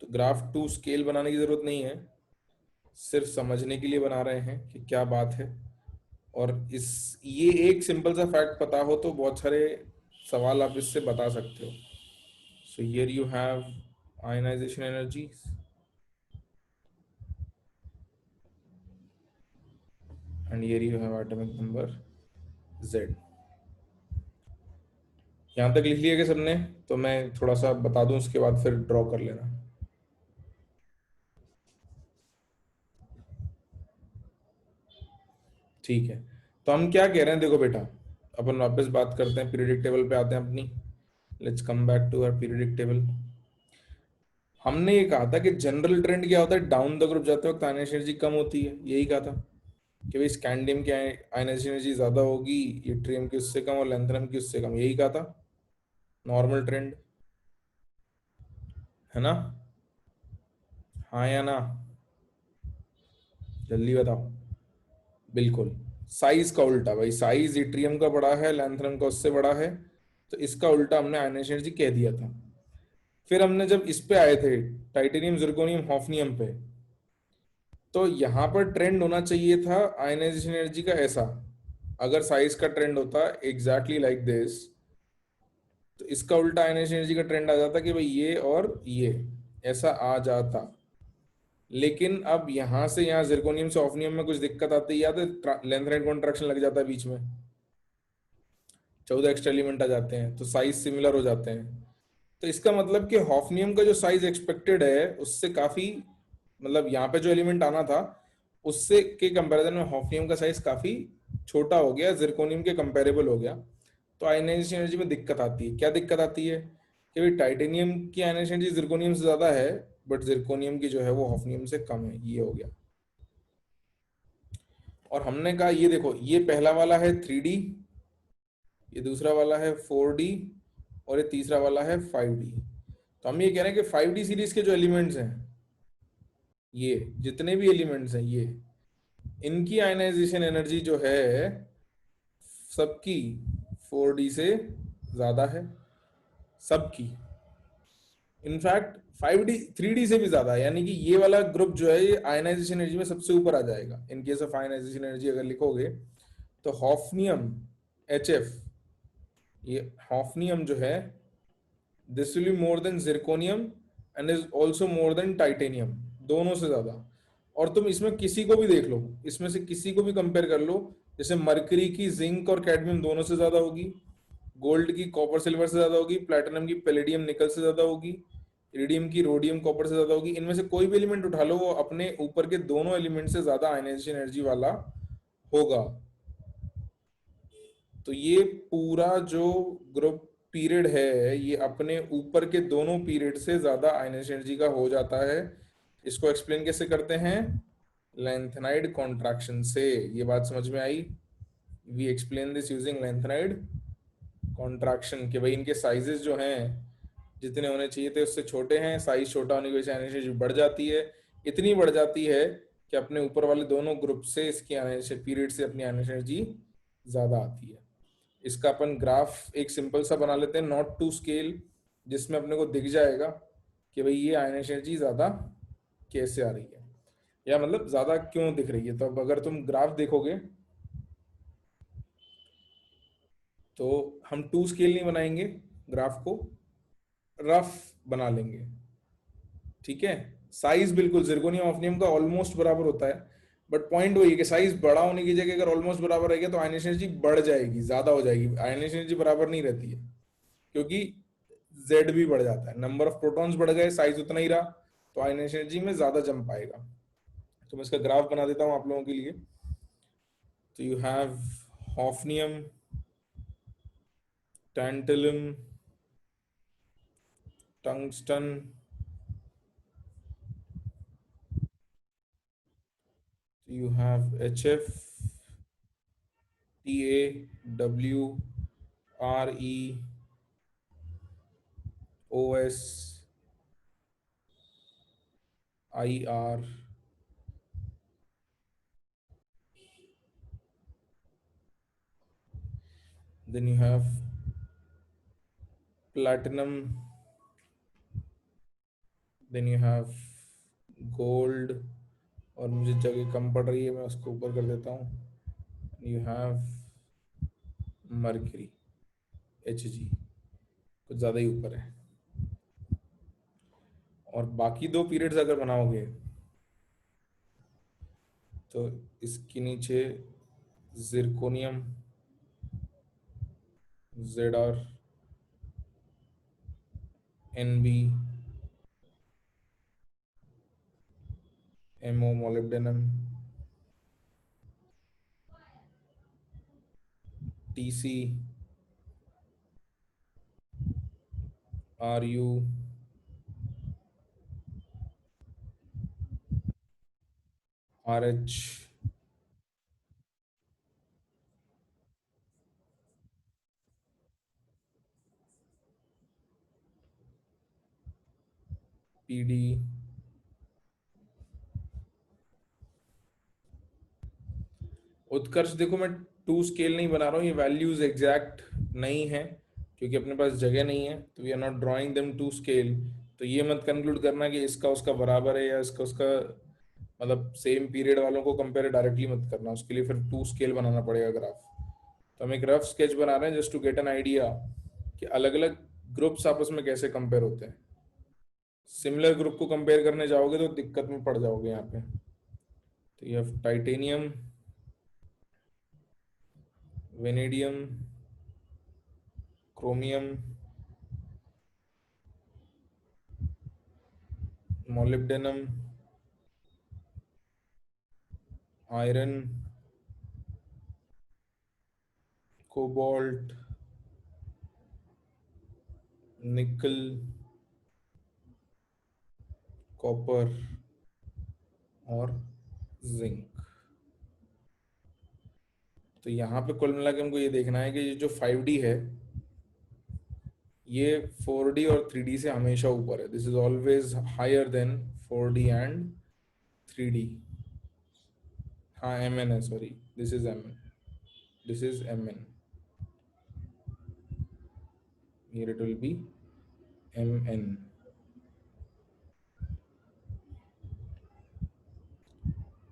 तो ग्राफ टू स्केल बनाने की जरूरत नहीं है, सिर्फ समझने के लिए बना रहे हैं कि क्या बात है। और इस ये एक सिंपल सा फैक्ट पता हो तो बहुत सारे सवाल आप इससे बता सकते हो। So here you have ionization energy and here you have atomic number Z। यहाँ तक लिख लिया कि सबने? तो मैं थोड़ा सा बता दूं, उसके बाद फिर ड्रॉ कर लेना। ठीक है, तो हम क्या कह रहे हैं, देखो बेटा, अपन वापस बात करते हैं, पीरियडिक टेबल पे आते हैं अपनी। Let's come back to our periodic table. हमने ये कहा था कि जनरल ट्रेंड क्या होता है, डाउन द ग्रुप जाते वक्त आयनाइजेशन एनर्जी कम होती है, यही कहा था कि भाई स्कैंडियम की आयनाइजेशन एनर्जी ज्यादा होगी, यट्रियम की उससे कम और लैंथनम की उससे कम, यही कहा था, नॉर्मल ट्रेंड, है ना? हाँ या ना? जल्दी बताओ। बिल्कुल। साइज का उल्टा भाई, साइज इट्रियम का बड़ा है, लैंथनम का उससे बड़ा है, तो इसका उल्टा हमने आयनाइजेशन एनर्जी कह दिया था। फिर हमने जब इस पे आए थे, टाइटेनियम जिर्कोनियम हॉफनियम पे, तो यहाँ पर ट्रेंड होना चाहिए था आयनाइजेशन एनर्जी का ऐसा, अगर साइज का ट्रेंड होता एग्जैक्टली लाइक दिस, तो इसका उल्टा आयनाइजेशन एनर्जी का ट्रेंड आ जाता कि भाई ये और ये ऐसा आ जाता। लेकिन अब यहां से यहाँ जिर्कोनियम से ऑफनियम में कुछ दिक्कत आती है, या तो लेंथ राइट कॉन्ट्रैक्शन लग जाता है बीच में, 14 एक्स्ट्रा एलिमेंट आ जाते हैं, तो साइज सिमिलर हो जाते हैं। तो इसका मतलब कि हॉफनियम का जो साइज एक्सपेक्टेड है उससे काफी, मतलब यहाँ पे जो एलिमेंट आना था उससे के कंपैरिजन में हॉफनियम का साइज काफी छोटा हो गया, जिरकोनियम के कंपेरेबल हो गया। तो आयनाइजेशन एनर्जी में दिक्कत आती है। क्या दिक्कत आती है कि भाई टाइटेनियम की आयनाइजेशन एनर्जी जिरकोनियम से ज्यादा है, बट जिरकोनियम की जो है वो हॉफनियम से कम है, ये हो गया। और हमने कहा ये देखो, ये पहला वाला है 3D, ये दूसरा वाला है 4D, और ये तीसरा वाला है 5D। तो हम ये कह रहे हैं कि 5D सीरीज के जो एलिमेंट्स हैं, ये जितने भी एलिमेंट्स हैं, ये इनकी आयनाइजेशन एनर्जी जो है सबकी 4D से ज्यादा है, सबकी। इनफैक्ट 5D 3D से भी ज्यादा है, यानी कि ये वाला ग्रुप जो है ये आयनाइजेशन एनर्जी में सबसे ऊपर आ जाएगा। In case of ionization energy अगर लिखोगे तो हॉफनियम HF, ये हॉफनियम जो है, this will be more than zirconium and is also more than titanium, दोनों से ज्यादा। और तुम इसमें किसी को भी देख लो, इसमें से किसी को भी कंपेयर कर लो, जैसे मरकरी की जिंक और कैडमियम दोनों से ज्यादा होगी, गोल्ड की कॉपर सिल्वर से ज्यादा होगी, प्लेटिनम की पैलेडियम निकल से ज्यादा होगी, इरिडियम की रोडियम कॉपर से ज्यादा होगी। इनमें से कोई भी एलिमेंट उठा लो, वो अपने ऊपर के दोनों एलिमेंट से ज्यादा आयनाइजेशन एनर्जी वाला होगा। तो ये पूरा जो ग्रुप पीरियड है ये अपने ऊपर के दोनों पीरियड से ज्यादा आयनाइजेशन एनर्जी का हो जाता है। इसको एक्सप्लेन कैसे करते हैं? लेंथेनाइड कॉन्ट्रैक्शन से। ये बात समझ में आई? We explain this using lanthanide contraction, कि भाई इनके साइजेस जो हैं जितने होने चाहिए थे उससे छोटे हैं, साइज छोटा होने की वजह से आयनाइजेशन एनर्जी बढ़ जाती है, इतनी बढ़ जाती है कि अपने ऊपर वाले दोनों ग्रुप से इसकी आयनाइजेशन पीरियड से अपनी आयनाइजेशन एनर्जी ज्यादा आती है। इसका अपन ग्राफ एक सिंपल सा बना लेते हैं, नॉट टू स्केल, जिसमें अपने को दिख जाएगा कि भाई ये आयनाइजेशन एनर्जी ज्यादा कैसे आ रही है, या मतलब ज्यादा क्यों दिख रही है। तो अब अगर तुम ग्राफ देखोगे तो हम टू स्केल नहीं बनाएंगे, ग्राफ को रफ बना लेंगे, ठीक है? साइज बिल्कुल जिरकोनियम ऑफनियम का ऑलमोस्ट बराबर होता है, बट पॉइंट वही है कि साइज बड़ा होने की जगह अगर ऑलमोस्ट बराबर रहेगा तो आयनाइजेशन एनर्जी बढ़ जाएगी, ज्यादा हो जाएगी। आयनाइजेशन एनर्जी बराबर नहीं रहती है, क्योंकि जेड भी बढ़ जाता है, नंबर ऑफ प्रोटॉन्स बढ़ गए, साइज उतना ही रहा, तो आयनाइजेशन एनर्जी में ज्यादा जंप आएगा। तो मैं इसका ग्राफ बना देता हूं आप लोगों के लिए। तो you have hafnium, tantalum, tungsten, you have HF, Ta, Re, OS, IR, then you have platinum, then you have gold, और मुझे जगह कम पड़ रही है मैं उसको ऊपर कर देता हूँ, यू हैव मर्क्यूरी, Hg, कुछ ज़्यादा ही ऊपर है। और बाकी दो पीरियड्स अगर बनाओगे तो इसके नीचे zirconium Zr, Nb, Mo, molybdenum, TC, RU, RH, PD। उत्कर्ष देखो, मैं टू स्केल नहीं बना रहा हूँ, ये वैल्यूज एग्जैक्ट नहीं है क्योंकि अपने पास जगह नहीं है, तो we are not drawing them to scale. तो ये मत कंक्लूड करना कि इसका उसका बराबर है या इसका उसका, मतलब सेम पीरियड वालों को कंपेयर डायरेक्टली मत करना, उसके लिए फिर टू स्केल बनाना पड़ेगा ग्राफ। तो हम एक रफ स्केच बना रहे हैं just to get an idea कि अलग अलग ग्रुप्स आपस में कैसे कंपेयर होते हैं। सिमिलर ग्रुप को कंपेयर करने जाओगे तो दिक्कत में पड़ जाओगे यहाँ पे। तो ये titanium, vanadium, chromium, molybdenum, iron, cobalt, निकल, कॉपर और जिंक। तो यहाँ पे कुल मिला के हमको ये देखना है कि ये जो 5D है ये 4D और 3D से हमेशा ऊपर है। This is always higher than 4D and 3D। हाँ MN है, sorry, this is MN, this is MN, here it will be MN।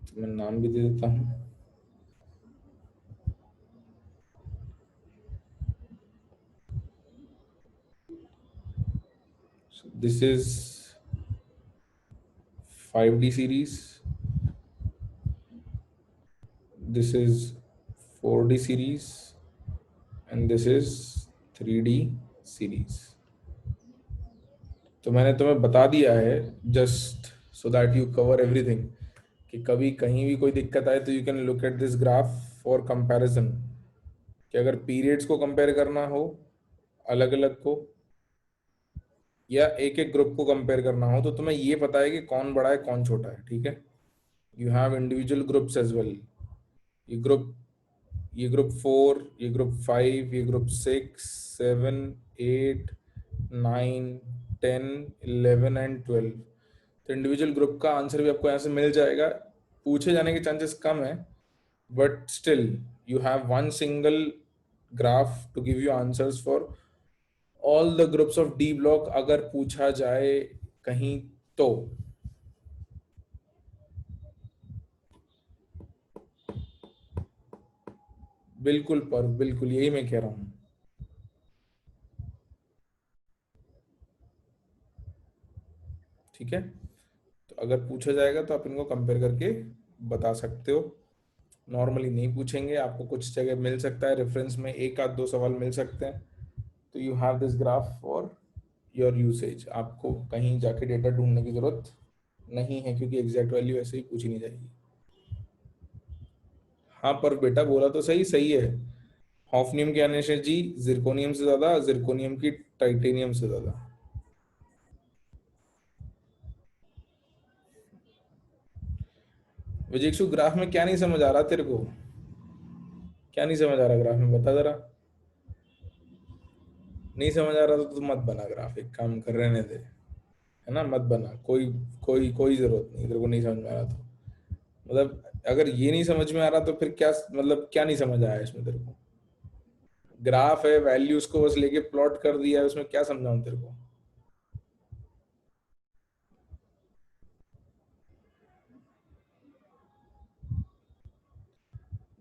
तो मैं नाम भी दे देता हूँ। This is 5D series, this is 4D series, and this is 3D series। तो मैंने तुम्हें बता दिया है just so that you cover everything, कि कभी कहीं भी कोई दिक्कत आए तो you can look at this graph for comparison, कि अगर पीरियड्स को कंपेयर करना हो अलग अलग को, या एक एक ग्रुप को कंपेयर करना हो, तो तुम्हें ये पता है कि कौन बड़ा है कौन छोटा है, ठीक है। You have individual groups as well. ये ग्रुप, ये ग्रुप 4, ये ग्रुप 5, ये ग्रुप 6, 7, 8, 9, 10, 11 एंड 12। तो इंडिविजुअल ग्रुप का आंसर भी आपको यहाँ से मिल जाएगा। पूछे जाने के चांसेस कम है, but still you have one single graph to give you answers for all the groups of D block अगर पूछा जाए कहीं तो। बिल्कुल पर बिल्कुल यही मैं कह रहा हूँ। ठीक है, तो अगर पूछा जाएगा तो आप इनको कंपेयर करके बता सकते हो। नॉर्मली नहीं पूछेंगे, आपको कुछ जगह मिल सकता है रेफरेंस में, एक आध दो सवाल मिल सकते हैं। तो you have this graph for your usage, आपको कहीं जाके डेटा ढूंढने की जरूरत नहीं है क्योंकि एग्जैक्ट वैल्यू ऐसे ही पूछी नहीं जाएगी। हाँ पर बेटा बोला तो सही सही है। हॉफनियम की एनर्जी जिरकोनियम से ज्यादा, जिरकोनियम की टाइटेनियम से ज्यादा। विजिक्सु ग्राफ में क्या नहीं समझ आ रहा तेरे को? क्या नहीं समझ आ रहा ग्राफ में, बता जरा। नहीं समझ आ रहा तो तू मत बना ग्राफ, एक काम कर, रहने दे, है ना, मत बना। कोई कोई कोई जरूरत नहीं, तेरे को नहीं समझ में आ रहा तो, मतलब अगर ये नहीं समझ में आ रहा तो फिर क्या, मतलब क्या नहीं समझ आया इसमें तेरे को? ग्राफ है, वैल्यूज को बस लेके प्लॉट कर दिया है, उसमें क्या समझाऊं तेरे को?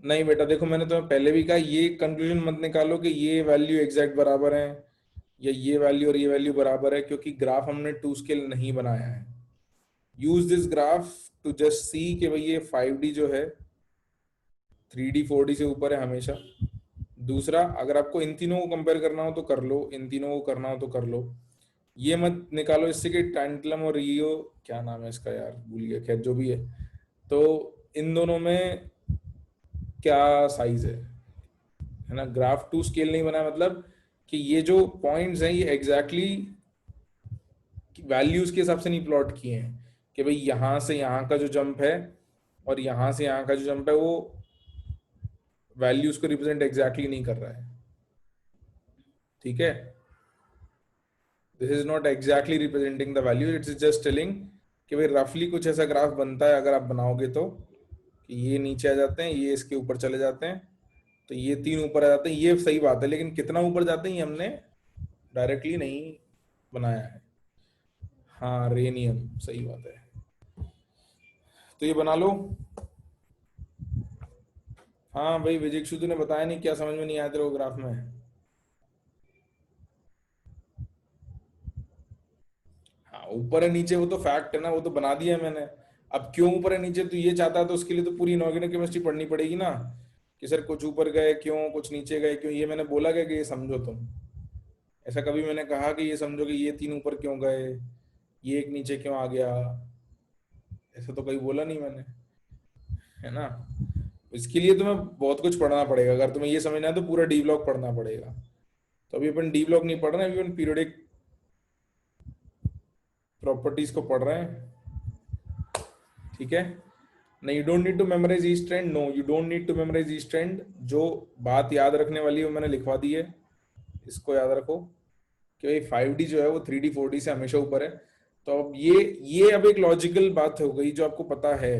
नहीं बेटा देखो, मैंने तुम्हें पहले भी कहा, ये कंक्लूजन मत निकालो कि ये वैल्यू एग्जैक्ट बराबर है या ये वैल्यू और ये वैल्यू बराबर है, क्योंकि ग्राफ हमने टू स्केल नहीं बनाया है। Use this graph to just see कि भाई ये 5D जो है 3D 4D से ऊपर है हमेशा। दूसरा, अगर आपको इन तीनों को कंपेयर करना हो तो कर लो, इन तीनों को करना हो तो कर लो। ये मत निकालो इससे कि टैंटलम और रियो, क्या नाम है इसका यार, भूल गया, खैर जो भी है, तो इन दोनों में क्या साइज है ना। ग्राफ टू स्केल नहीं बना मतलब कि ये जो पॉइंट्स हैं ये एग्जैक्टली वैल्यूज के हिसाब से नहीं प्लॉट किए हैं कि भाई यहाँ से यहाँ का जो जंप है और यहाँ से यहाँ का जो जंप है वो वैल्यूज को रिप्रेजेंट एग्जैक्टली नहीं कर रहा है, ठीक है। This is not exactly representing the value, it's just telling कि भाई रफली कुछ ऐसा ग्राफ बनता है अगर आप बनाओगे तो, कि ये नीचे आ जाते हैं, ये इसके ऊपर चले जाते हैं, तो ये तीन ऊपर आ जाते हैं, ये सही बात है, लेकिन कितना ऊपर जाते हैं ये हमने डायरेक्टली नहीं बनाया है। हाँ रेनियम, सही बात है, तो ये बना लो। हाँ भाई विजिक्षु तूने बताया नहीं, क्या समझ में नहीं आया तेरे को ग्राफ में? हाँ ऊपर है नीचे वो तो फैक्ट है ना, वो तो बना दिया है मैंने। अब क्यों ऊपर है नीचे तो ये चाहता है, तो उसके लिए तो पूरी इनऑर्गेनिक केमिस्ट्री पढ़नी पड़ेगी ना, कि सर कुछ ऊपर गए क्यों, कुछ नीचे गए क्यों। ये मैंने बोला क्या कि ये समझो तुम? ऐसा कभी मैंने कहा कि ये समझो कि ये तीन ऊपर क्यों गए, ये एक नीचे क्यों आ गया? ऐसा तो कहीं बोला नहीं मैंने, है ना। इसके लिए तुम्हें बहुत कुछ पढ़ना पड़ेगा, अगर तुम्हें ये समझना है तो पूरा डी ब्लॉक पढ़ना पड़ेगा। तो अभी अपन डी ब्लॉक नहीं पढ़ रहे हैं, अभी अपन पीरियोडिक प्रॉपर्टीज को पढ़ रहे हैं, ठीक है। नहीं you don't need to memorize each trend, no you don't need to memorize each trend. जो बात याद रखने वाली है वो मैंने लिखवा दी है, इसको याद रखो कि भाई 5D जो है वो 3D 4D से हमेशा ऊपर है। तो अब ये अब एक लॉजिकल बात हो गई जो आपको पता है।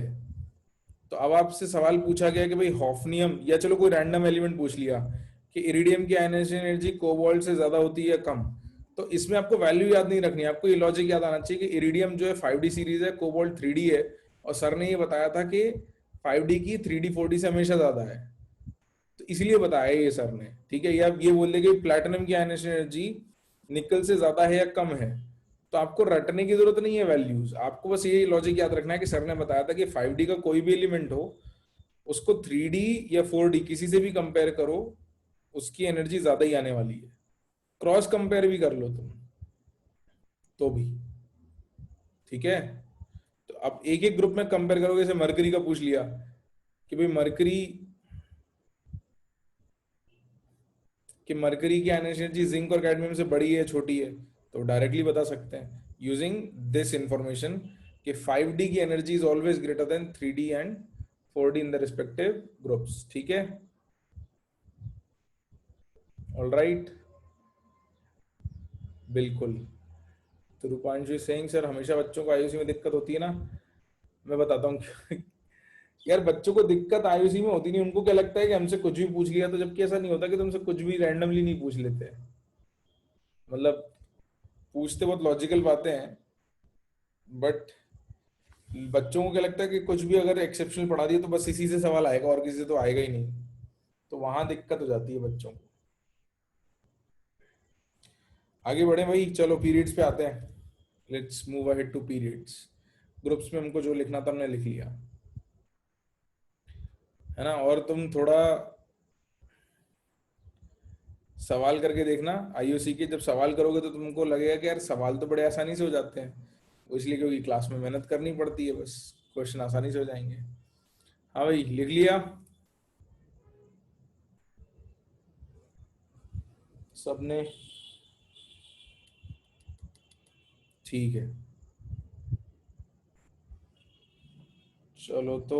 तो अब आपसे सवाल पूछा गया कि भाई हॉफनियम, या चलो कोई रैंडम एलिमेंट पूछ लिया कि इरिडियम की आयनाइजेशन एनर्जी कोबाल्ट से ज्यादा होती है या कम, तो इसमें आपको वैल्यू याद नहीं रखनी है, आपको ये लॉजिक याद आना चाहिए कि इरिडियम जो है 5D सीरीज है, कोबाल्ट 3D है, और सर ने ये बताया था कि 5D की 3D 4D से हमेशा ज्यादा है, तो इसलिए बताया ये सर ने, ठीक है। या ये बोल दे कि प्लैटिनम की आयनाइजेशन एनर्जी निकल से ज्यादा है या कम है, तो आपको रटने की जरूरत नहीं है वैल्यूज, आपको बस ये लॉजिक याद रखना है कि सर ने बताया था कि 5D का कोई भी एलिमेंट हो उसको 3D या 4D किसी से भी कंपेयर करो, उसकी एनर्जी ज्यादा ही आने वाली है। क्रॉस कंपेयर भी कर लो तुम तो भी, ठीक है। तो अब एक एक ग्रुप में कंपेयर करोगे, जैसे मरकरी का पूछ लिया कि भाई मरकरी की एनर्जी जिंक और कैडमियम से बड़ी है छोटी है, तो डायरेक्टली बता सकते हैं यूजिंग दिस इंफॉर्मेशन कि 5D की energy is always greater than 3D and 4D in the respective groups, ठीक है। ऑल राइट, बिल्कुल। तो रूपांशु सिंह सर हमेशा बच्चों को आईयूसी में दिक्कत होती है ना, मैं बताता हूँ यार बच्चों को दिक्कत आईयूसी में होती नहीं, उनको क्या लगता है कि हमसे कुछ भी पूछ लिया, तो जबकि ऐसा नहीं होता कि तुमसे कुछ भी रैंडमली नहीं पूछ लेते, मतलब पूछते बहुत लॉजिकल बातें हैं, बट बच्चों को क्या लगता है कि कुछ भी अगर एक्सेप्शनल पढ़ा दिया तो बस इसी से सवाल आएगा और किसी से तो आएगा ही नहीं, तो वहां दिक्कत हो जाती है बच्चों को। आगे बढ़े भाई, चलो पीरियड्स पे आते हैं, let's move ahead to periods. Groups में हमको जो लिखना था हमने लिख लिया, है ना। और तुम थोड़ा सवाल करके देखना आईयूसी के, जब सवाल करोगे तो तुमको लगेगा कि यार सवाल तो बड़े आसानी से हो जाते हैं, वो इसलिए क्योंकि क्लास में मेहनत करनी पड़ती है, बस क्वेश्चन आसानी से हो जाएंगे। हाँ भाई लिख लिया सबने? ठीक है, चलो तो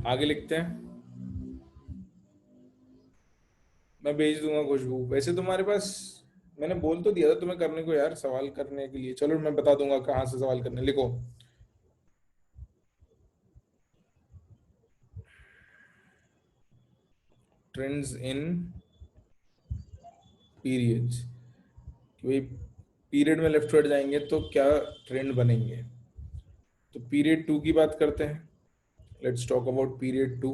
आगे लिखते हैं। मैं भेज दूंगा खुशबू, वैसे तुम्हारे पास मैंने बोल तो दिया था तुम्हें करने को यार, सवाल करने के लिए, चलो मैं बता दूंगा कहाँ से सवाल करने, लिखो। ट्रेंड्स इन पीरियड्स, कि भाई पीरियड में लेफ्ट वर्ड जाएंगे तो क्या ट्रेंड बनेंगे। तो पीरियड टू की बात करते हैं, let's talk about period two.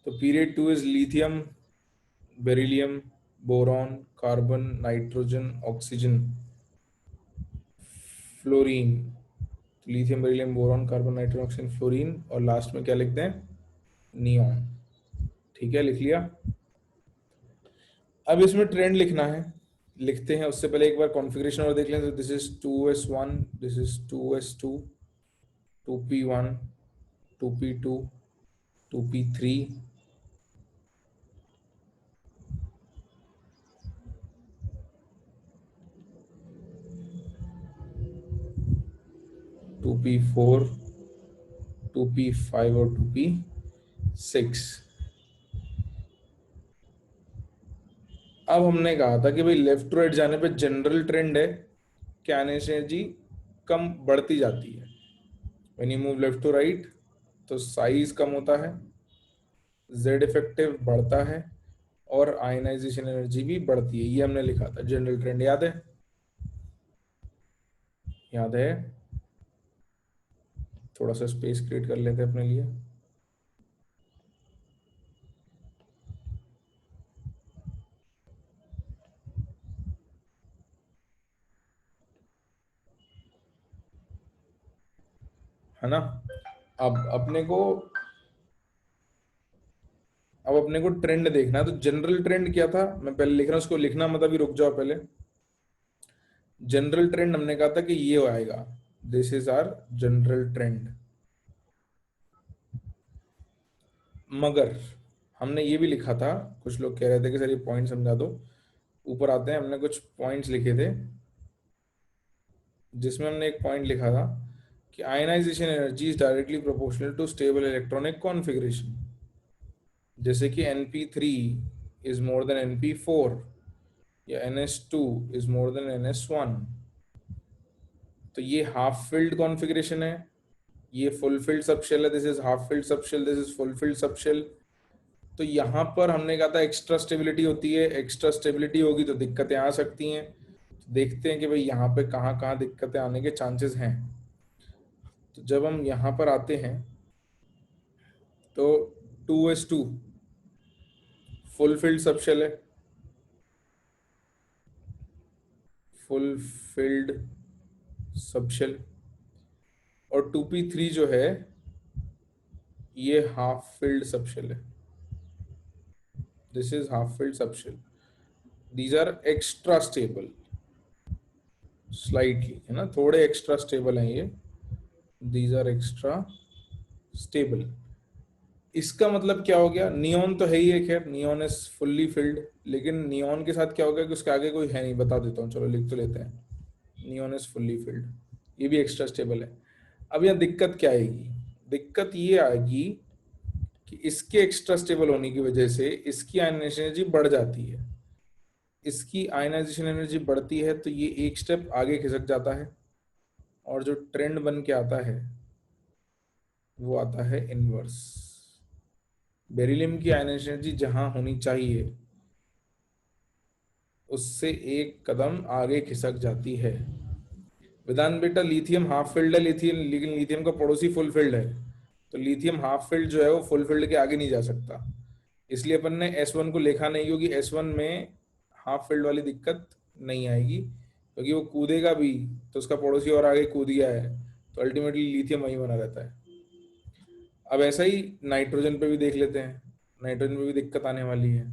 तो period two is lithium, beryllium, boron, carbon, nitrogen, oxygen, fluorine. Lithium, beryllium, boron, carbon, nitrogen, oxygen, fluorine, और लास्ट में क्या लिखते हैं? नियॉन, ठीक है लिख लिया। अब इसमें ट्रेंड लिखना है, लिखते हैं उससे पहले एक बार कॉन्फ़िगरेशन और देख लें। तो this is 2s1, this is 2s2, 2p1, 2p2, 2p3, 2p4, 2p5 और 2p6। अब हमने कहा था कि भाई लेफ्ट टू राइट जाने पे जनरल ट्रेंड है कि आयनाइजेशन एनर्जी कम बढ़ती जाती है। When you move left to right तो साइज कम होता है, जेड इफेक्टिव बढ़ता है और आयनाइजेशन एनर्जी भी बढ़ती है। ये हमने लिखा था जनरल ट्रेंड, याद है? याद है? थोड़ा सा स्पेस क्रिएट कर लेते हैं अपने लिए। है ना? अब अपने को अब अपने को ट्रेंड देखना है। तो जनरल ट्रेंड क्या था, मैं पहले लिख रहा हूं, उसको लिखना मत, अभी रुक जाओ पहले। जनरल ट्रेंड हमने कहा था कि ये आएगा, this is our general trend. मगर हमने ये भी लिखा था, कुछ लोग कह रहे थे कि सर ये पॉइंट समझा दो, ऊपर आते हैं। हमने कुछ पॉइंट्स लिखे थे जिसमें हमने एक पॉइंट लिखा था कि ionization energy is directly proportional to stable electronic configuration. जैसे कि Np3 is more than Np4 या NS2 is more than NS1। तो ये हाफ फिल्ड कॉन्फ़िगरेशन है, ये फुल फिल्ड सबशेल है, this is half filled subshell, this is full filled subshell. तो यहाँ पर हमने कहा था एक्स्ट्रा स्टेबिलिटी होती है, एक्स्ट्रा स्टेबिलिटी होगी तो दिक्कतें आ सकती हैं। तो देखते हैं कि भाई यहाँ पे कहाँ कहाँ दिक्कतें आने के चांसेस हैं। तो जब हम यहाँ पर आते हैं तो 2s2 फुल फिल्ड सबशेल है, फुल फिल्ड सबशेल। और 2p3 जो है ये हाफ फिल्ड सबशेल है, this is half filled subshell. These are extra stable slightly, है ना, थोड़े एक्स्ट्रा स्टेबल हैं ये, दीज आर एक्स्ट्रा स्टेबल। इसका मतलब क्या हो गया, नियॉन तो है ही है, खैर नियॉन इज फुल्ली फिल्ड, लेकिन नियॉन के साथ क्या हो गया कि उसके आगे कोई है नहीं, बता देता हूँ, चलो लिख तो लेते हैं। नियॉन इज फुल्ली फिल्ड, ये भी एक्स्ट्रा स्टेबल है। अब यहाँ दिक्कत क्या आएगी, दिक्कत ये आएगी कि इसके एक्स्ट्रा स्टेबल होने की वजह से इसकी आयनाइजेशन एनर्जी बढ़ जाती है। इसकी आयनाइजेशन एनर्जी बढ़ती है तो ये एक स्टेप आगे खिसक जाता है, और जो ट्रेंड बन के आता है वो आता है इनवर्स। बेरिलियम की आयनाइजेशन एनर्जी जहां होनी चाहिए उससे एक कदम आगे खिसक जाती है। वेदांत बेटा, लिथियम हाफ फील्ड है, लिथियम, लेकिन लिथियम का पड़ोसी फुल फील्ड है। तो लिथियम हाफ फील्ड जो है वो फुल फील्ड के आगे नहीं जा सकता, इसलिए अपन ने S1 को लिखा नहीं, क्योंकि S1 में हाफ फील्ड वाली दिक्कत नहीं आएगी, क्योंकि वो कूदेगा भी तो उसका पड़ोसी और आगे कूद गया है, तो अल्टीमेटली लिथियम वहीं बना रहता है। अब ऐसा ही नाइट्रोजन पे भी देख लेते हैं, नाइट्रोजन में भी दिक्कत आने वाली है।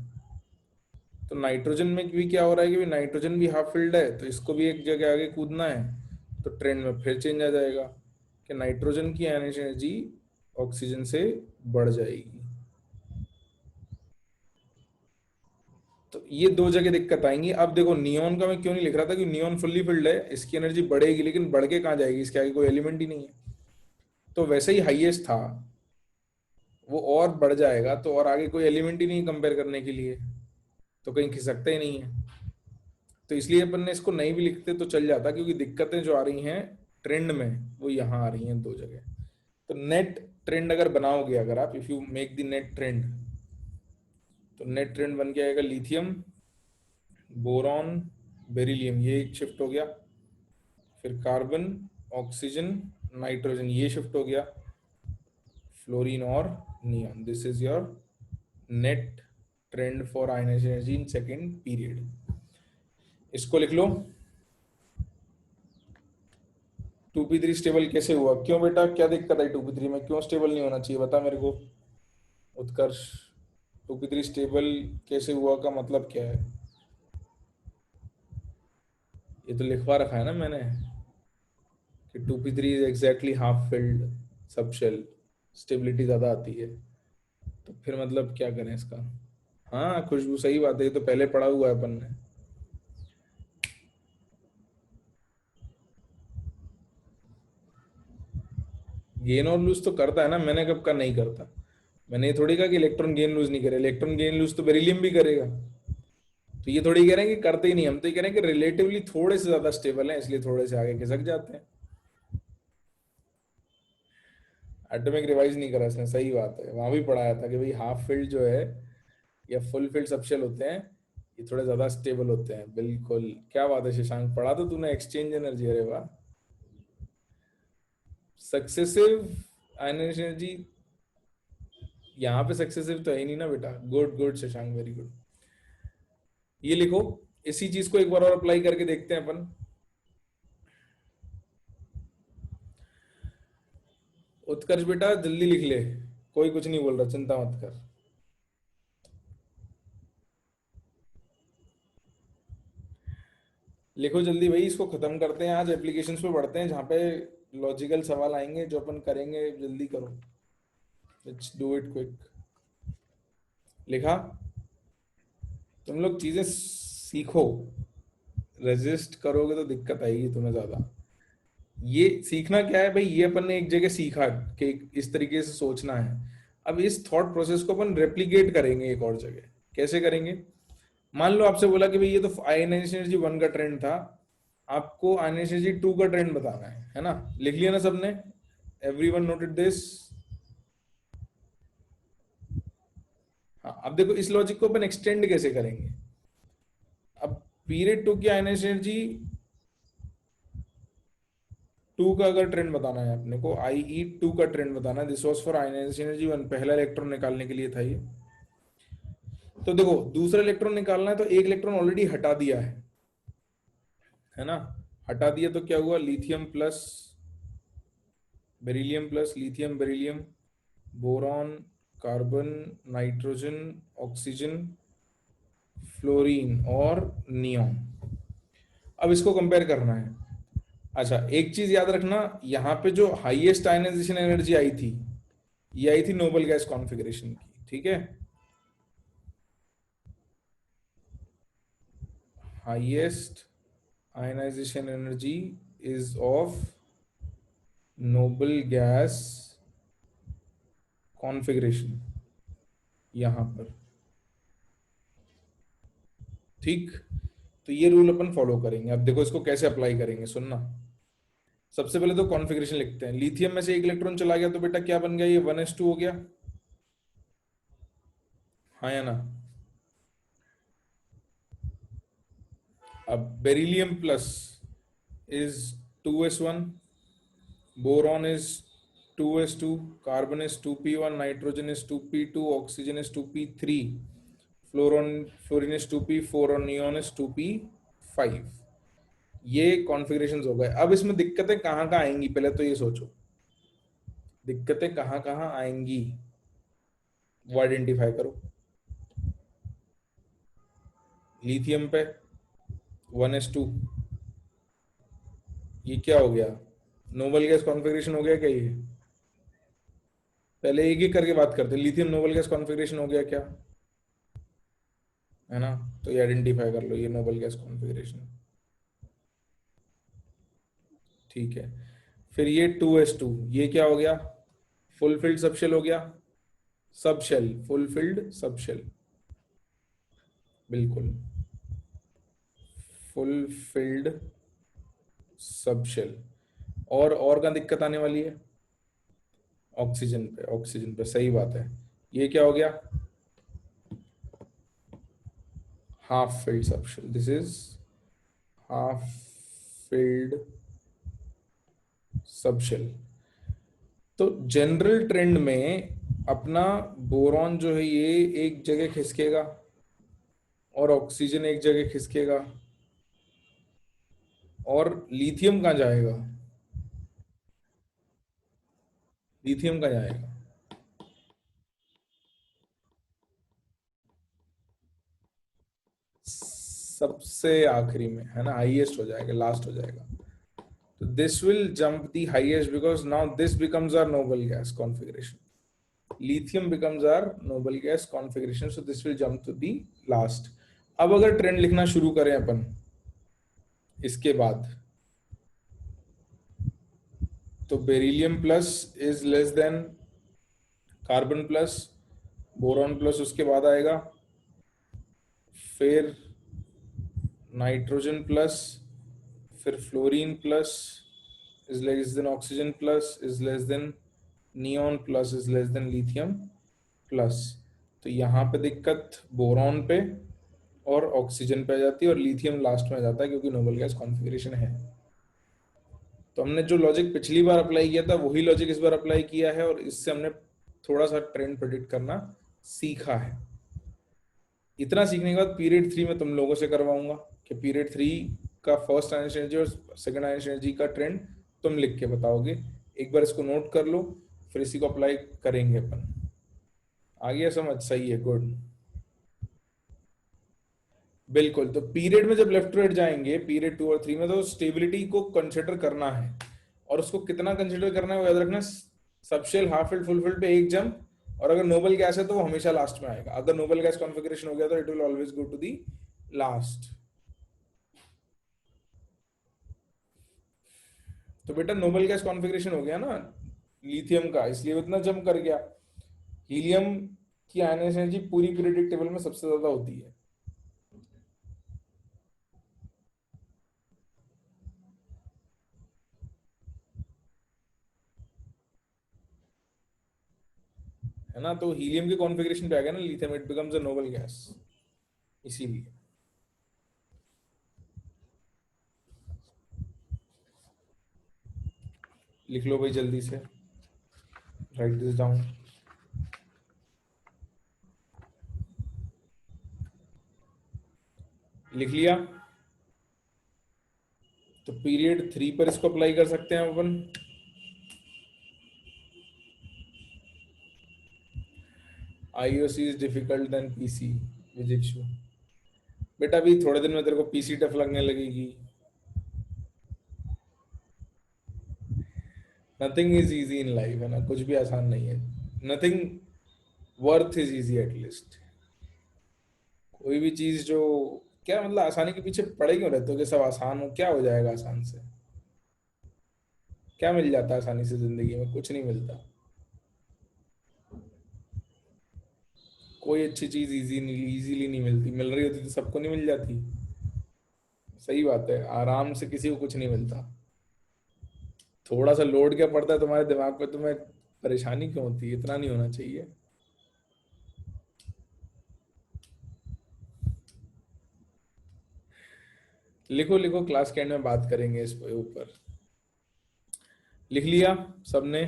तो नाइट्रोजन में भी क्या हो रहा है कि नाइट्रोजन भी हाफ फील्ड है, तो इसको भी एक जगह आगे कूदना है, तो ट्रेंड में फिर चेंज आ जाएगा कि नाइट्रोजन की एनर्जी ऑक्सीजन से बढ़ जाएगी। तो ये दो जगह दिक्कत आएंगी। अब देखो नियॉन का मैं क्यों नहीं लिख रहा था कि नियॉन फुल्ली फिल्ड है, इसकी एनर्जी बढ़ेगी, लेकिन बढ़ के कहाँ जाएगी, इसके आगे कोई एलिमेंट ही नहीं है। तो वैसे ही हाईएस्ट था वो और बढ़ जाएगा, तो और आगे कोई एलिमेंट ही नहीं कंपेयर करने के लिए, तो कहीं खिसकता ही नहीं है। तो इसलिए अपन ने इसको नहीं भी लिखते तो चल जाता, क्योंकि दिक्कतें जो आ रही हैं ट्रेंड में वो यहाँ आ रही हैं दो जगह। तो नेट ट्रेंड अगर बनाओगे, अगर आप if you make the net trend, तो नेट ट्रेंड बन के आएगा लिथियम, बोरॉन, बेरिलियम, ये एक शिफ्ट हो गया, फिर कार्बन, ऑक्सीजन, नाइट्रोजन, ये शिफ्ट हो गया, फ्लोरीन और neon. This is your net trend for ionization energy in second period. इसको लिख लो। 2p3 स्टेबल कैसे हुआ, क्यों बेटा, क्या दिक्कत आई 2p3 में, क्यों स्टेबल नहीं होना चाहिए, बता मेरे को उत्कर्ष। 2p3 स्टेबल कैसे हुआ का मतलब क्या है? ये तो लिखवा रखा है ना मैंने कि 2p3 is exactly half filled sub shell, stability ज्यादा आती है। तो फिर मतलब क्या करें इसका? हाँ खुशबू, सही बात है, ये तो पहले पढ़ा हुआ है अपन ने। गेन और लूज तो करता है ना, मैंने कब कहा नहीं करता। मैंने ये थोड़ी कहा कि इलेक्ट्रॉन गेन लूज नहीं करे, इलेक्ट्रॉन गेन लूज तो बेरिलियम भी करेगा। तो ये थोड़ी कह रहे हैं कि करते ही नहीं, हम तो ये कह रहे हैं कि रिलेटिवली थोड़े से ज्यादा स्टेबल है, इसलिए थोड़े से आगे खिसक जाते हैं। एटॉमिक रिवाइज नहीं करा इसने, सही बात है, वहां भी पढ़ाया था कि भाई हाफ फील्ड जो है या फुल फील्ड सबशेल होते हैं, ये थोड़े ज्यादा स्टेबल होते हैं। बिल्कुल, क्या बात है शशांक, पढ़ा तो तूने एक्सचेंज एनर्जी, अरे वाह। सक्सेसिव आयनाइजेशन एनर्जी, यहाँ पे सक्सेसिव तो है ही नहीं ना बेटा। Good good Shashank, very good. ये लिखो, इसी चीज को एक बार और अप्लाई करके देखते हैं अपन। उत्कर्ष बेटा जल्दी लिख ले, कोई कुछ नहीं बोल रहा, चिंता मत कर। लिखो जल्दी भाई, इसको खत्म करते हैं, आज एप्लीकेशंस पे बढ़ते हैं जहाँ पे लॉजिकल सवाल आएंगे जो अपन करेंगे। जल्दी करो, लेट्स डू इट क्विक। लिखा? तुम लोग चीजें सीखो, रेजिस्ट करोगे तो दिक्कत आएगी तुम्हें ज्यादा। ये सीखना क्या है भाई, ये अपन ने एक जगह सीखा कि इस तरीके से सोचना है। अब इस थॉट प्रोसेस को अपन रेप्लिकेट करेंगे एक और जगह। कैसे करेंगे? मान लो आपसे बोला कि भाई ये तो आयनाइजेशन एनर्जी 1 का ट्रेंड था, आपको आयनाइजेशन एनर्जी 2 का ट्रेंड बताना है ना? लिख लिया ना सबने? Everyone noted this? हाँ, अब देखो इस लॉजिक को अपन एक्सटेंड कैसे करेंगे। अब पीरियड 2 की आयनाइजेशन एनर्जी 2 का अगर ट्रेंड बताना है अपने को, IE2 का ट्रेंड बताना है, this was for ionization energy 1, पहला इलेक्ट्रॉन निकालने के लिए था ये। तो देखो दूसरा इलेक्ट्रॉन निकालना है, तो एक इलेक्ट्रॉन ऑलरेडी हटा दिया है ना? हटा दिया तो क्या हुआ, lithium plus beryllium plus lithium beryllium, boron, carbon, nitrogen, oxygen, fluorine और नियोन। अब इसको कंपेयर करना है। अच्छा, एक चीज याद रखना, यहाँ पे जो हाईएस्ट आयनाइजेशन एनर्जी आई थी, ये आई थी नोबल गैस कॉन्फ़िगरेशन की, ठीक है? Highest ionization energy is of noble gas configuration यहां पर, ठीक? तो ये रूल अपन फॉलो करेंगे। अब देखो इसको कैसे अप्लाई करेंगे, सुनना। सबसे पहले तो कॉन्फ़िगरेशन लिखते हैं। लिथियम में से एक इलेक्ट्रॉन चला गया तो बेटा क्या बन गया, ये 1s2 हो गया, हाँ या ना? अब beryllium plus is 2s1, boron is 2s2, carbon is 2p1, nitrogen is 2p2, oxygen is 2p3, fluorine is 2p4 और नियोन इज 2p5। ये कॉन्फ़िगरेशंस हो गए। अब इसमें दिक्कतें कहाँ कहाँ आएंगी, पहले तो ये सोचो, दिक्कतें कहाँ कहाँ आएंगी वो आइडेंटिफाई करो। लिथियम पे 1s2, ये क्या हो गया, नोबल गैस कॉन्फ़िगरेशन हो गया क्या ये? पहले एक एक करके बात करते हैं। लिथियम नोबल गैस कॉन्फ़िगरेशन हो गया क्या, है ना? तो ये आइडेंटिफाई कर लो, ये नोबल गैस कॉन्फ़िगरेशन, ठीक है। फिर ये 2s2, ये क्या हो गया, फुलफिल्ड सबशेल हो गया, सबशेल, फुलफिल्ड सबशेल, बिल्कुल फुलफिल्ड सबशेल। और कहाँ दिक्कत आने वाली है? ऑक्सीजन पे, ऑक्सीजन पे, सही बात है। ये क्या हो गया, half filled subshell, this is half filled subshell. तो जनरल ट्रेंड में अपना बोरॉन जो है ये एक जगह खिसकेगा और ऑक्सीजन एक जगह खिसकेगा, और लिथियम कहाँ जाएगा, लिथियम कहाँ जाएगा? सबसे आखिरी में, है ना? हाईएस्ट हो जाएगा, लास्ट हो जाएगा। तो this will jump the highest because now this becomes our noble gas configuration, lithium becomes our noble gas configuration, so this will jump to the last। अब अगर ट्रेंड लिखना शुरू करें अपन इसके बाद, तो beryllium plus is less then carbon plus, boron plus उसके बाद आएगा, फिर नाइट्रोजन प्लस, फिर fluorine plus is less then oxygen plus is less then neon plus is less then lithium plus. तो यहाँ पे दिक्कत बोरॉन पे और ऑक्सीजन पे आ जाती है, और लिथियम लास्ट में आ जाता है क्योंकि नोबल गैस कॉन्फ़िगरेशन है। तो हमने जो लॉजिक पिछली बार अप्लाई किया था वही लॉजिक इस बार अप्लाई किया है, और इससे हमने थोड़ा सा ट्रेंड प्रेडिक्ट करना सीखा है। इतना सीखने के बाद पीरियड 3 में तुम लोगों से करवाऊंगा कि पीरियड 3 का फर्स्ट आयनिक एनर्जी और सेकंड आयनिक एनर्जी का ट्रेंड तुम लिख के बताओगे। एक बार इसको नोट कर लो, फिर इसी को अप्लाई करेंगे अपन। आ गया समझ? सही है, गुड। बिल्कुल। तो पीरियड में जब लेफ्ट टू राइट जाएंगे पीरियड 2 और 3 में, तो स्टेबिलिटी को कंसिडर करना है, और उसको कितना कंसिडर करना है वो याद रखना। Subshell, half filled, full field पे एक जंप, और अगर नोबल गैस है तो वो हमेशा लास्ट में आएगा। अगर नोबल गैस कॉन्फ़िगरेशन हो गया तो it will always go to the last. तो बेटा नोबल गैस कॉन्फ़िगरेशन हो गया ना लिथियम का, इसलिए उतना जंप कर गया। हीलियम की आयनिक एनर्जी पूरी पीरियोडिक टेबल में सबसे ज्यादा होती है ना। तो हीलियम के कॉन्फ़िगरेशन पे आ गया ना lithium, it becomes a noble gas, इसीलिए। लिख लो भाई जल्दी से, राइट दिस डाउन। लिख लिया? तो पीरियड 3 पर इसको अप्लाई कर सकते हैं अपन। IOC is difficult than PC, Vijikshu. बेटा अभी थोड़े दिन में तेरे को पीसी टफ लगने लगेगी। Nothing is easy in life, है ना, कुछ भी आसान नहीं है। Nothing worth is easy at least. कोई भी चीज जो, क्या मतलब आसानी के पीछे पड़े क्यों रहते हो कि सब आसान हो? क्या हो जाएगा आसान से? क्या मिल जाता है आसानी से जिंदगी में? कुछ नहीं मिलता। कोई अच्छी चीज इजीली नहीं मिलती। मिल रही होती तो सबको नहीं मिल जाती। सही बात है, आराम से किसी को कुछ नहीं मिलता। थोड़ा सा लोड क्या पड़ता है तुम्हारे दिमाग पे, तुम्हें परेशानी क्यों होती है? इतना नहीं होना चाहिए। लिखो लिखो, क्लास के एंड में बात करेंगे इस पे ऊपर। लिख लिया सबने?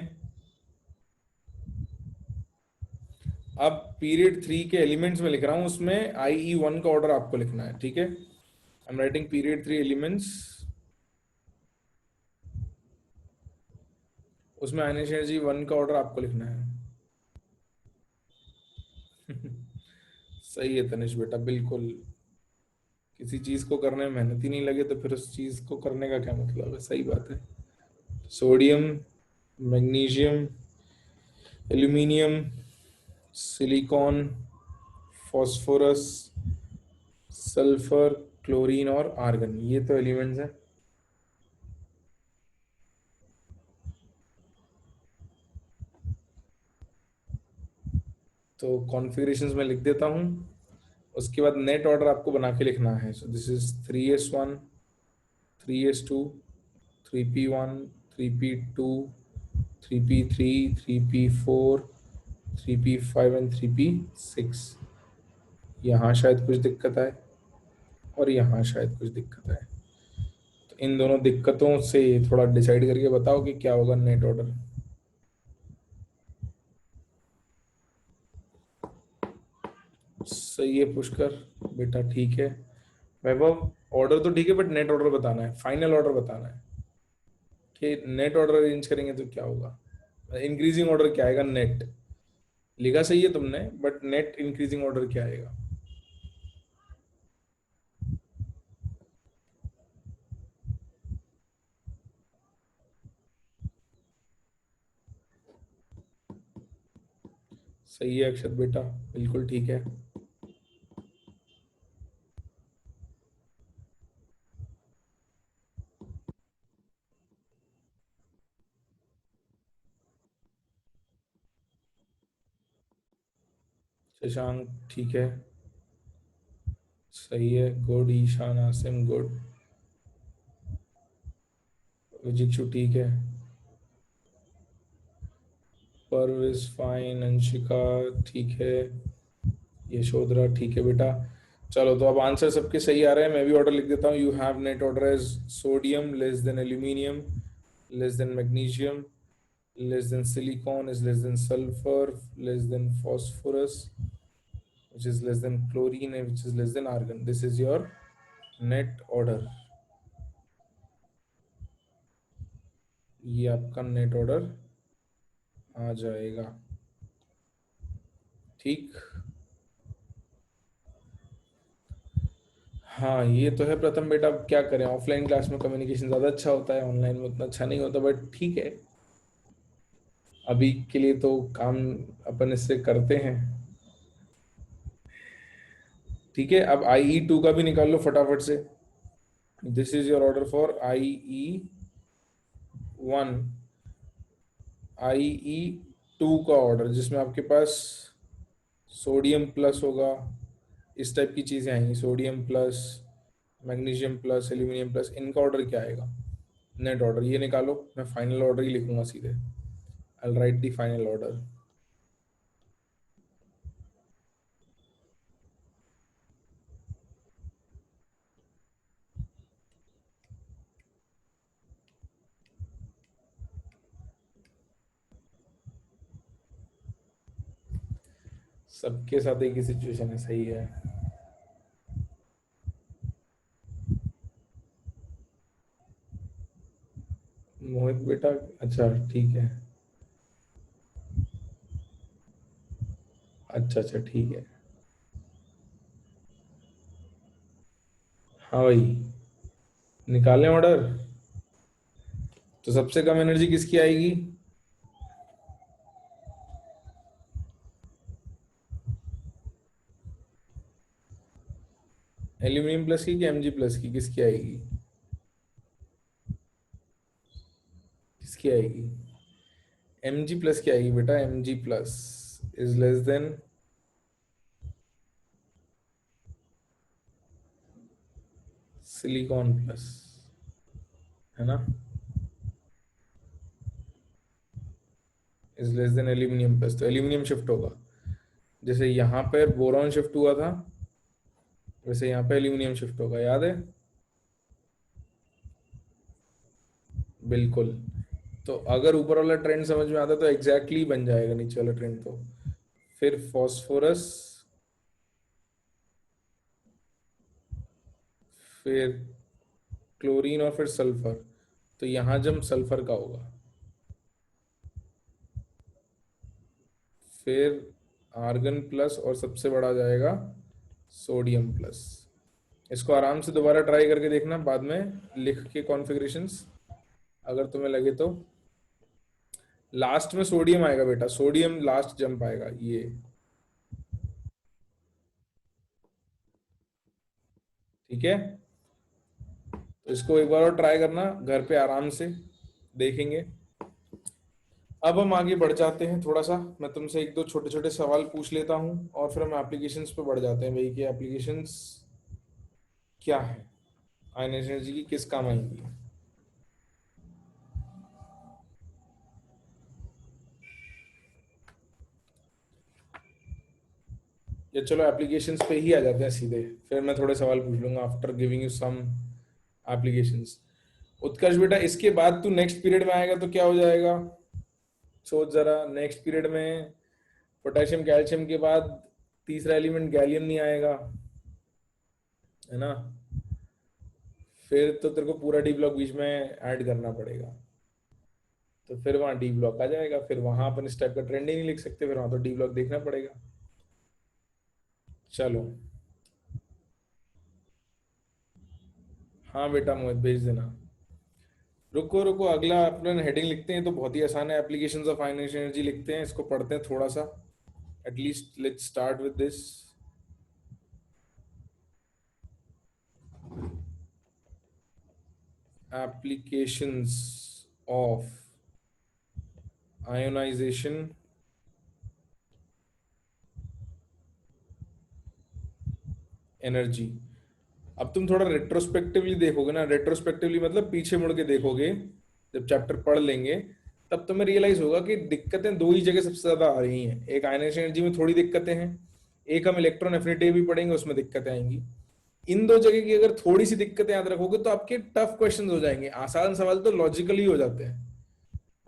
अब पीरियड 3 के एलिमेंट्स में लिख रहा हूं, उसमें IE1 का ऑर्डर आपको लिखना है, ठीक है। I am writing period 3 elements, उसमें आयनिक एनर्जी 1 का ऑर्डर आपको लिखना है। सही है तनिष बेटा, बिल्कुल। किसी चीज को करने में मेहनत ही नहीं लगे तो फिर उस चीज को करने का क्या मतलब है? सही बात है। Sodium, magnesium, aluminium, silicon, phosphorus, sulphur, chlorine और आर्गन, ये तो एलिमेंट्स हैं। तो कॉन्फ़िगरेशंस में लिख देता हूँ। उसके बाद नेट ऑर्डर आपको बना के लिखना है। So this is 3s1, 3s2, 3p1, 3p2, 3p3, 3p4, 3p5 and 3p6। यहाँ शायद कुछ दिक्कत आए, और यहाँ शायद कुछ दिक्कत आए। तो इन दोनों दिक्कतों से थोड़ा डिसाइड करके बताओ कि क्या होगा नेट ऑर्डर। सही है पुष्कर बेटा, ठीक है। वैभव, ऑर्डर तो ठीक है बट नेट ऑर्डर बताना है, फाइनल ऑर्डर बताना है कि नेट ऑर्डर अरेंज करेंगे तो क्या होगा। इंक्रीजिंग ऑर्डर क्या आएगा? नेट लिखा सही है तुमने, बट नेट इंक्रीजिंग ऑर्डर क्या आएगा? सही है अक्षत बेटा, बिल्कुल ठीक है। शशांक ठीक है, सही है, गुड। ईशान आसिम गुड। विजिक्षु ठीक है। परवेज फाइन। अंशिका ठीक है। यशोधरा ठीक है बेटा। चलो, तो अब आंसर सबके सही आ रहे हैं। मैं भी ऑर्डर लिख देता हूँ। You have net order as sodium less than aluminium less than magnesium less than silicon is less than sulphur less than phosphorus which is less than chlorine and which is less than argon. This is your net order. ये आपका नेट ऑर्डर आ जाएगा। ठीक। हाँ, ये तो है प्रथम बेटा। अब क्या करें, ऑफलाइन क्लास में कम्युनिकेशन ज़्यादा अच्छा होता है, ऑनलाइन में उतना अच्छा नहीं होता, बट ठीक है, अभी के लिए तो काम अपन इससे करते हैं। ठीक है, अब IE2 का भी निकाल लो फटाफट से। This is your order for IE1। IE2 का ऑर्डर जिसमें आपके पास सोडियम प्लस होगा, इस टाइप की चीज़ें आएंगी, sodium plus, magnesium plus, aluminium plus, इनका ऑर्डर क्या आएगा? नेट ऑर्डर ये निकालो। मैं फाइनल ऑर्डर ही लिखूंगा सीधे। I will write the final order. सबके साथ एक ही सिचुएशन है, सही है। मोहित बेटा, अच्छा ठीक है। अच्छा अच्छा ठीक है। हाँ भाई, निकालें ऑर्डर। तो सबसे कम एनर्जी किसकी आएगी? एल्यूमिनियम प्लस की कि Mg प्लस की, किसकी आएगी? किसकी आएगी? Mg प्लस की आएगी बेटा। Mg plus is less than silicon plus, है ना? Is less than aluminium plus, तो एल्यूमिनियम शिफ्ट होगा। जैसे यहाँ पर बोरॉन शिफ्ट हुआ था, वैसे यहाँ पे एल्यूमिनियम शिफ्ट होगा, याद है? बिल्कुल। तो अगर ऊपर वाला ट्रेंड समझ में आता तो एग्जैक्टली बन जाएगा नीचे वाला ट्रेंड। तो फिर फॉस्फोरस, फिर क्लोरीन और फिर सल्फर। तो यहाँ जब सल्फर का होगा, फिर आर्गन प्लस और सबसे बड़ा आ जाएगा सोडियम प्लस। इसको आराम से दोबारा ट्राई करके देखना बाद में लिख के कॉन्फ़िगरेशंस, अगर तुम्हें लगे तो। लास्ट में सोडियम आएगा बेटा, सोडियम लास्ट जंप आएगा ये। ठीक है, तो इसको एक बार और ट्राई करना घर पे आराम से, देखेंगे। अब हम आगे बढ़ जाते हैं थोड़ा सा। मैं तुमसे एक दो छोटे छोटे सवाल पूछ लेता हूँ और फिर हम एप्लीकेशंस पे बढ़ जाते हैं भाई कि एप्लीकेशंस क्या है, आयन एनर्जी की किस काम आएंगी। या चलो एप्लीकेशंस पे ही आ जाते हैं सीधे, फिर मैं थोड़े सवाल पूछ लूंगा after giving you some applications. Utkarsh बेटा, इसके बाद तू नेक्स्ट पीरियड में आएगा तो क्या हो जाएगा? सोच जरा, नेक्स्ट पीरियड में पोटेशियम कैल्शियम के बाद तीसरा एलिमेंट गैलियम नहीं आएगा, है ना? फिर तो तेरे को पूरा डी ब्लॉक बीच में ऐड करना पड़ेगा। तो फिर वहां डी ब्लॉक आ जाएगा, फिर वहां अपन इस टाइप का ट्रेंड ही नहीं लिख सकते, फिर वहां तो डी ब्लॉक देखना पड़ेगा। चलो। हाँ बेटा मोहित, भेज देना। रुको रुको, अगला अपन हेडिंग लिखते हैं तो बहुत ही आसान है, एप्लीकेशंस ऑफ फाइनेंशियल एनर्जी लिखते हैं, इसको पढ़ते हैं थोड़ा सा। At least let's start with this. Applications of ionization energy. अब तुम थोड़ा रेट्रोस्पेक्टिवली देखोगे ना, रेट्रोस्पेक्टिवली मतलब पीछे मुड़ के देखोगे, जब चैप्टर पढ़ लेंगे तब तुम्हें रियलाइज होगा कि दिक्कतें दो ही जगह सबसे ज्यादा आ रही हैं। एक आयनाइजेशन एनर्जी में थोड़ी दिक्कतें हैं, एक हम इलेक्ट्रॉन एफिनिटी भी पढ़ेंगे उसमें दिक्कतें आएंगी। इन दो जगह की अगर थोड़ी सी दिक्कतें याद रखोगे तो आपके टफ क्वेश्चंस हो जाएंगे। आसान सवाल तो लॉजिकली हो जाते हैं,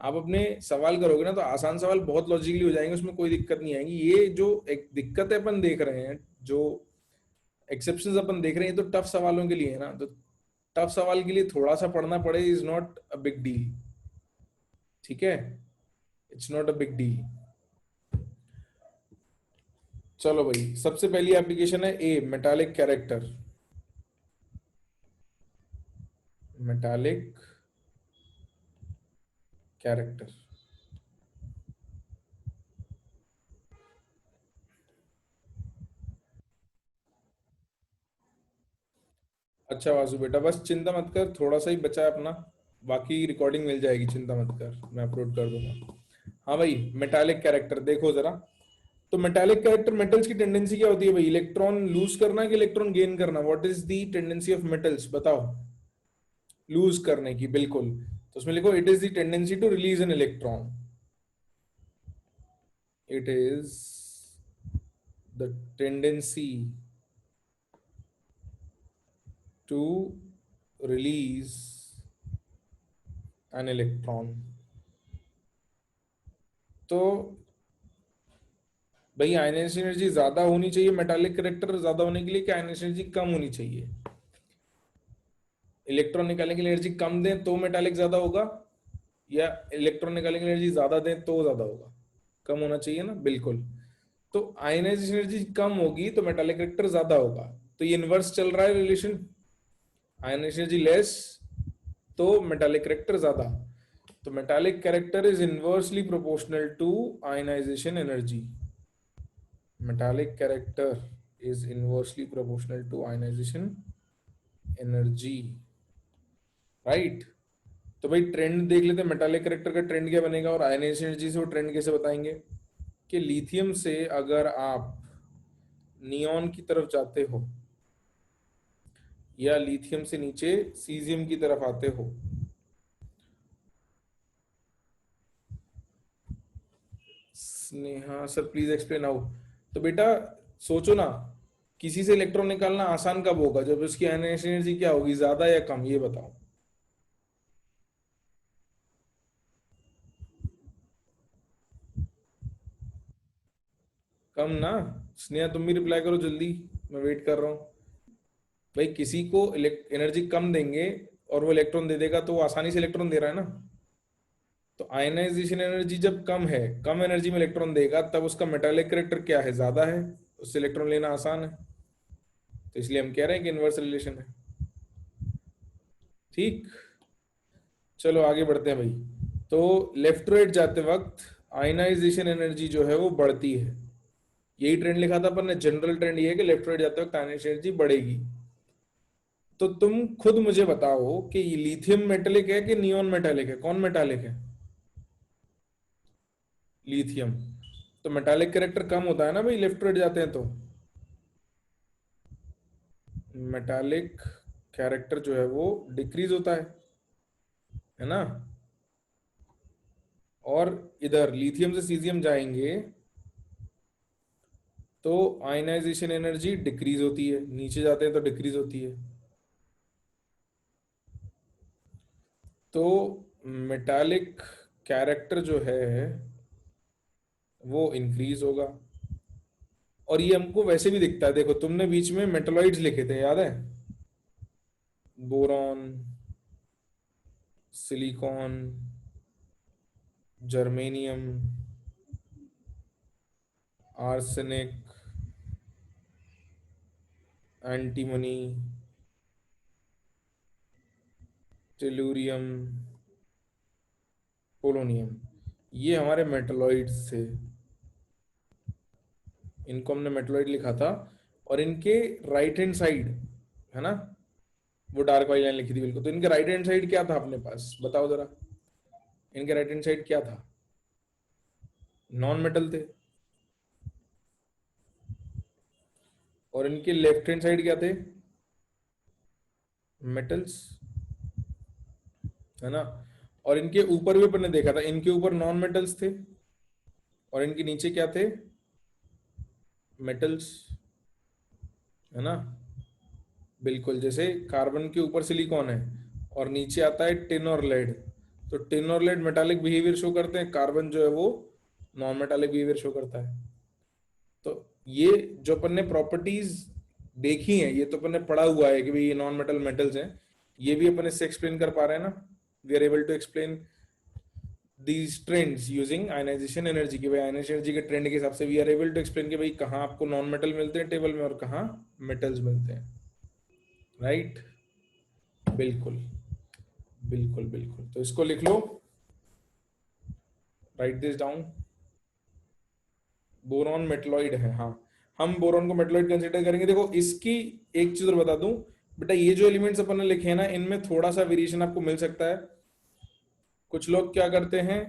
आप अपने सवाल करोगे ना तो आसान सवाल बहुत लॉजिकली हो जाएंगे, उसमें कोई दिक्कत नहीं आएगी। ये जो एक दिक्कतें अपन देख रहे हैं, जो एक्सेप्शंस अपन देख रहे हैं, ये तो टफ सवालों के लिए है ना। तो टफ सवाल के लिए थोड़ा सा पढ़ना पड़े is not a big deal, ठीक है, it's not a big deal. चलो भाई, सबसे पहली एप्लीकेशन है ए, मेटालिक कैरेक्टर। Metallic character. अच्छा वासु बेटा, बस चिंता मत कर, थोड़ा सा ही बचा है अपना, बाकी रिकॉर्डिंग मिल जाएगी, चिंता मत कर, मैं अपलोड कर दूंगा। हाँ भाई, मेटालिक कैरेक्टर देखो जरा। तो मेटालिक कैरेक्टर, मेटल्स की टेंडेंसी क्या होती है भाई? इलेक्ट्रॉन लूज करना कि इलेक्ट्रॉन गेन करना? What is the tendency of metals, बताओ। लूज करने की, बिल्कुल। तो उसमें लिखो, it is the tendency to release an electron. It is the tendency to release an electron. तो भाई, आयनेशन एनर्जी ज्यादा होनी चाहिए मेटालिक करेक्टर ज्यादा होने के लिए, कि आयनेशन एनर्जी कम होनी चाहिए? इलेक्ट्रॉन निकालने के लिए एनर्जी कम दें तो मेटालिक ज्यादा होगा, या इलेक्ट्रॉन निकालने की एनर्जी ज्यादा दें तो ज्यादा होगा? कम होना चाहिए ना, बिल्कुल। तो आयनाइजेशन एनर्जी कम होगी तो मेटालिक करेक्टर ज्यादा होगा। तो ये इनवर्स चल रहा है रिलेशन, आयनाइजेशन एनर्जी लेस तो मेटालिक करेक्टर ज्यादा। तो metallic character is inversely proportional to ionization energy. metallic character is inversely proportional to ionization energy, right. तो भाई ट्रेंड देख लेते हैं, मेटालिक कैरेक्टर का ट्रेंड क्या बनेगा और आयनाइजेशन एनर्जी से वो ट्रेंड कैसे बताएंगे। कि लिथियम से अगर आप नियॉन की तरफ जाते हो, या लिथियम से नीचे सीजियम की तरफ आते हो, Sneha sir please explain how. तो बेटा सोचो ना, किसी से इलेक्ट्रॉन निकालना आसान कब होगा? जब उसकी आयनाइजेशन एनर्जी क्या होगी, ज्यादा या कम, ये बताओ। कम ना। स्नेहा तुम भी रिप्लाई करो जल्दी, मैं वेट कर रहा हूँ। भाई किसी को एनर्जी कम देंगे और वो इलेक्ट्रॉन दे देगा तो वो आसानी से इलेक्ट्रॉन दे रहा है ना। तो आयनाइजेशन एनर्जी जब कम है, कम एनर्जी में इलेक्ट्रॉन देगा, तब उसका मेटालिक करेक्टर क्या है, ज्यादा है, उससे इलेक्ट्रॉन लेना आसान है। तो इसलिए हम कह रहे हैं कि इनवर्स रिलेशन है। ठीक, चलो आगे बढ़ते हैं भाई। तो लेफ्ट टू राइट जाते वक्त आयनाइजेशन एनर्जी जो है वो बढ़ती है। यही ट्रेंड लिखा था अपन ने, जनरल ट्रेंड ये है कि लेफ्ट टू राइट जाते वक्त आयनाइजेशन एनर्जी बढ़ेगी। तो तुम खुद मुझे बताओ कि लिथियम मेटालिक है कि नियॉन मेटालिक है, कौन मेटालिक है? लिथियम। तो मेटालिक कैरेक्टर कम होता है ना भाई, लेफ्ट टू राइट जाते हैं तो। मेटालिक कैरेक्टर जो है वो डिक्रीज होता है ना। और इधर लिथियम से सीजियम जाएंगे तो आयनाइजेशन एनर्जी डिक्रीज होती है, नीचे जाते हैं तो डिक्रीज होती है। तो मेटालिक कैरेक्टर जो है वो इंक्रीज होगा। और ये हमको वैसे भी दिखता है, देखो तुमने बीच में मेटलॉइड्स लिखे थे, याद है? Boron, silicon, germanium, arsenic, antimony, tellurium, polonium, ये हमारे मेटलॉइड्स थे। इनको हमने मेटलॉइड लिखा था। और इनके राइट हैंड साइड, है ना, वो डार्क वाली लाइन लिखी थी बिल्कुल, तो इनके राइट हैंड साइड क्या था अपने पास, बताओ जरा। इनके राइट हैंड साइड क्या था? नॉन मेटल थे। और इनके लेफ्ट हैंड साइड क्या थे? मेटल्स, है ना। और इनके ऊपर भी अपन ने देखा था, इनके ऊपर नॉन मेटल्स थे और इनके नीचे क्या थे? मेटल्स, है ना। बिल्कुल, जैसे कार्बन के ऊपर सिलिकॉन है और नीचे आता है टिन और लेड। तो टिन और लेड मेटालिक बिहेवियर शो करते हैं, कार्बन जो है वो नॉन मेटालिक बिहेवियर शो करता है। तो ये जो अपन ने प्रॉपर्टीज देखी हैं, ये तो अपन ने पढ़ा हुआ है कि भाई ये नॉन मेटल मेटल्स हैं, ये भी अपन इससे एक्सप्लेन कर पा रहे हैं ना। We are able to explain these trends using ionization energy, की भाई आयनाइजेशन एनर्जी के ट्रेंड के हिसाब से we are able to explain कि भाई कहाँ आपको नॉन मेटल मिलते हैं टेबल में और कहाँ मेटल्स मिलते हैं, राइट। बिल्कुल बिल्कुल बिल्कुल, तो इसको लिख लो, write this down. Boron metalloid है, हाँ। हम बोरॉन को मेटलॉइड कंसीडर करेंगे। देखो इसकी एक चीज और बता दूं बेटा, ये जो एलिमेंट्स अपन ने लिखे हैं ना, इनमें थोड़ा सा वेरिएशन आपको मिल सकता है। कुछ लोग क्या करते हैं,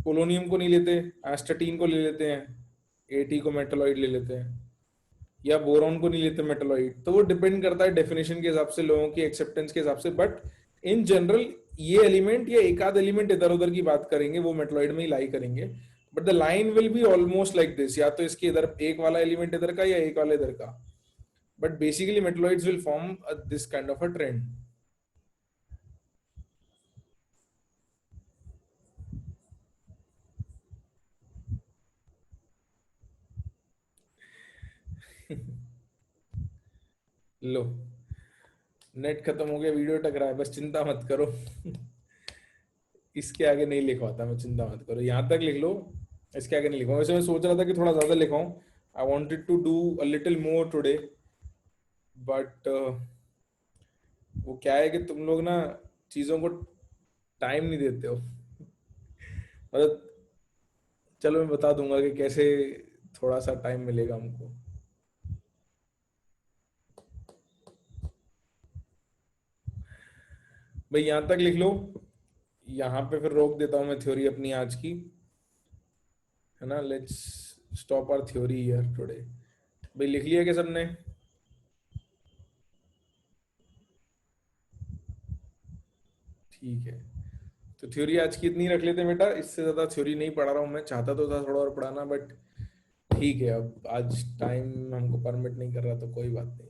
पोलोनियम को नहीं लेते, एस्टाटीन को ले लेते हैं, एटी को मेटलॉइड ले लेते हैं, या बोरॉन को नहीं लेते मेटलॉइड। तो वो डिपेंड करता है डेफिनेशन के हिसाब से, लोगों की एक्सेप्टेंस के हिसाब से। बट इन जनरल ये एलिमेंट या एक आध एलिमेंट इधर उधर की बात करेंगे, वो मेटलॉइड में ही लाई करेंगे। But the line will be almost like this, या तो इसके इधर एक वाला एलिमेंट इधर का या एक वाला इधर का। But basically metalloids will form this kind of a trend. Low, net खत्म हो गया, वीडियो टक रहा है, बस चिंता मत करो। इसके आगे नहीं लिखवाता मैं, चिंता मत करो, यहाँ तक लिख लो। इसके आगे नहीं लिखवाऊँ, वैसे मैं सोच रहा था कि थोड़ा ज्यादा लिखाऊं। I wanted to do a little more today, but वो क्या है कि तुम लोग ना चीजों को टाइम नहीं देते हो। मतलब चलो मैं बता दूंगा कि कैसे थोड़ा सा टाइम मिलेगा हमको। भाई यहाँ तक लिख लो, यहाँ पे फिर रोक देता हूँ मैं थ्योरी अपनी आज की, है ना। Let's stop our theory here today. भाई लिख लिया क्या सबने? ठीक है, तो थ्योरी आज की इतनी रख लेते हैं बेटा, इससे ज्यादा थ्योरी नहीं पढ़ा रहा हूँ मैं, चाहता तो था थोड़ा और पढ़ाना, बट ठीक है, अब आज टाइम हमको परमिट नहीं कर रहा, तो कोई बात नहीं।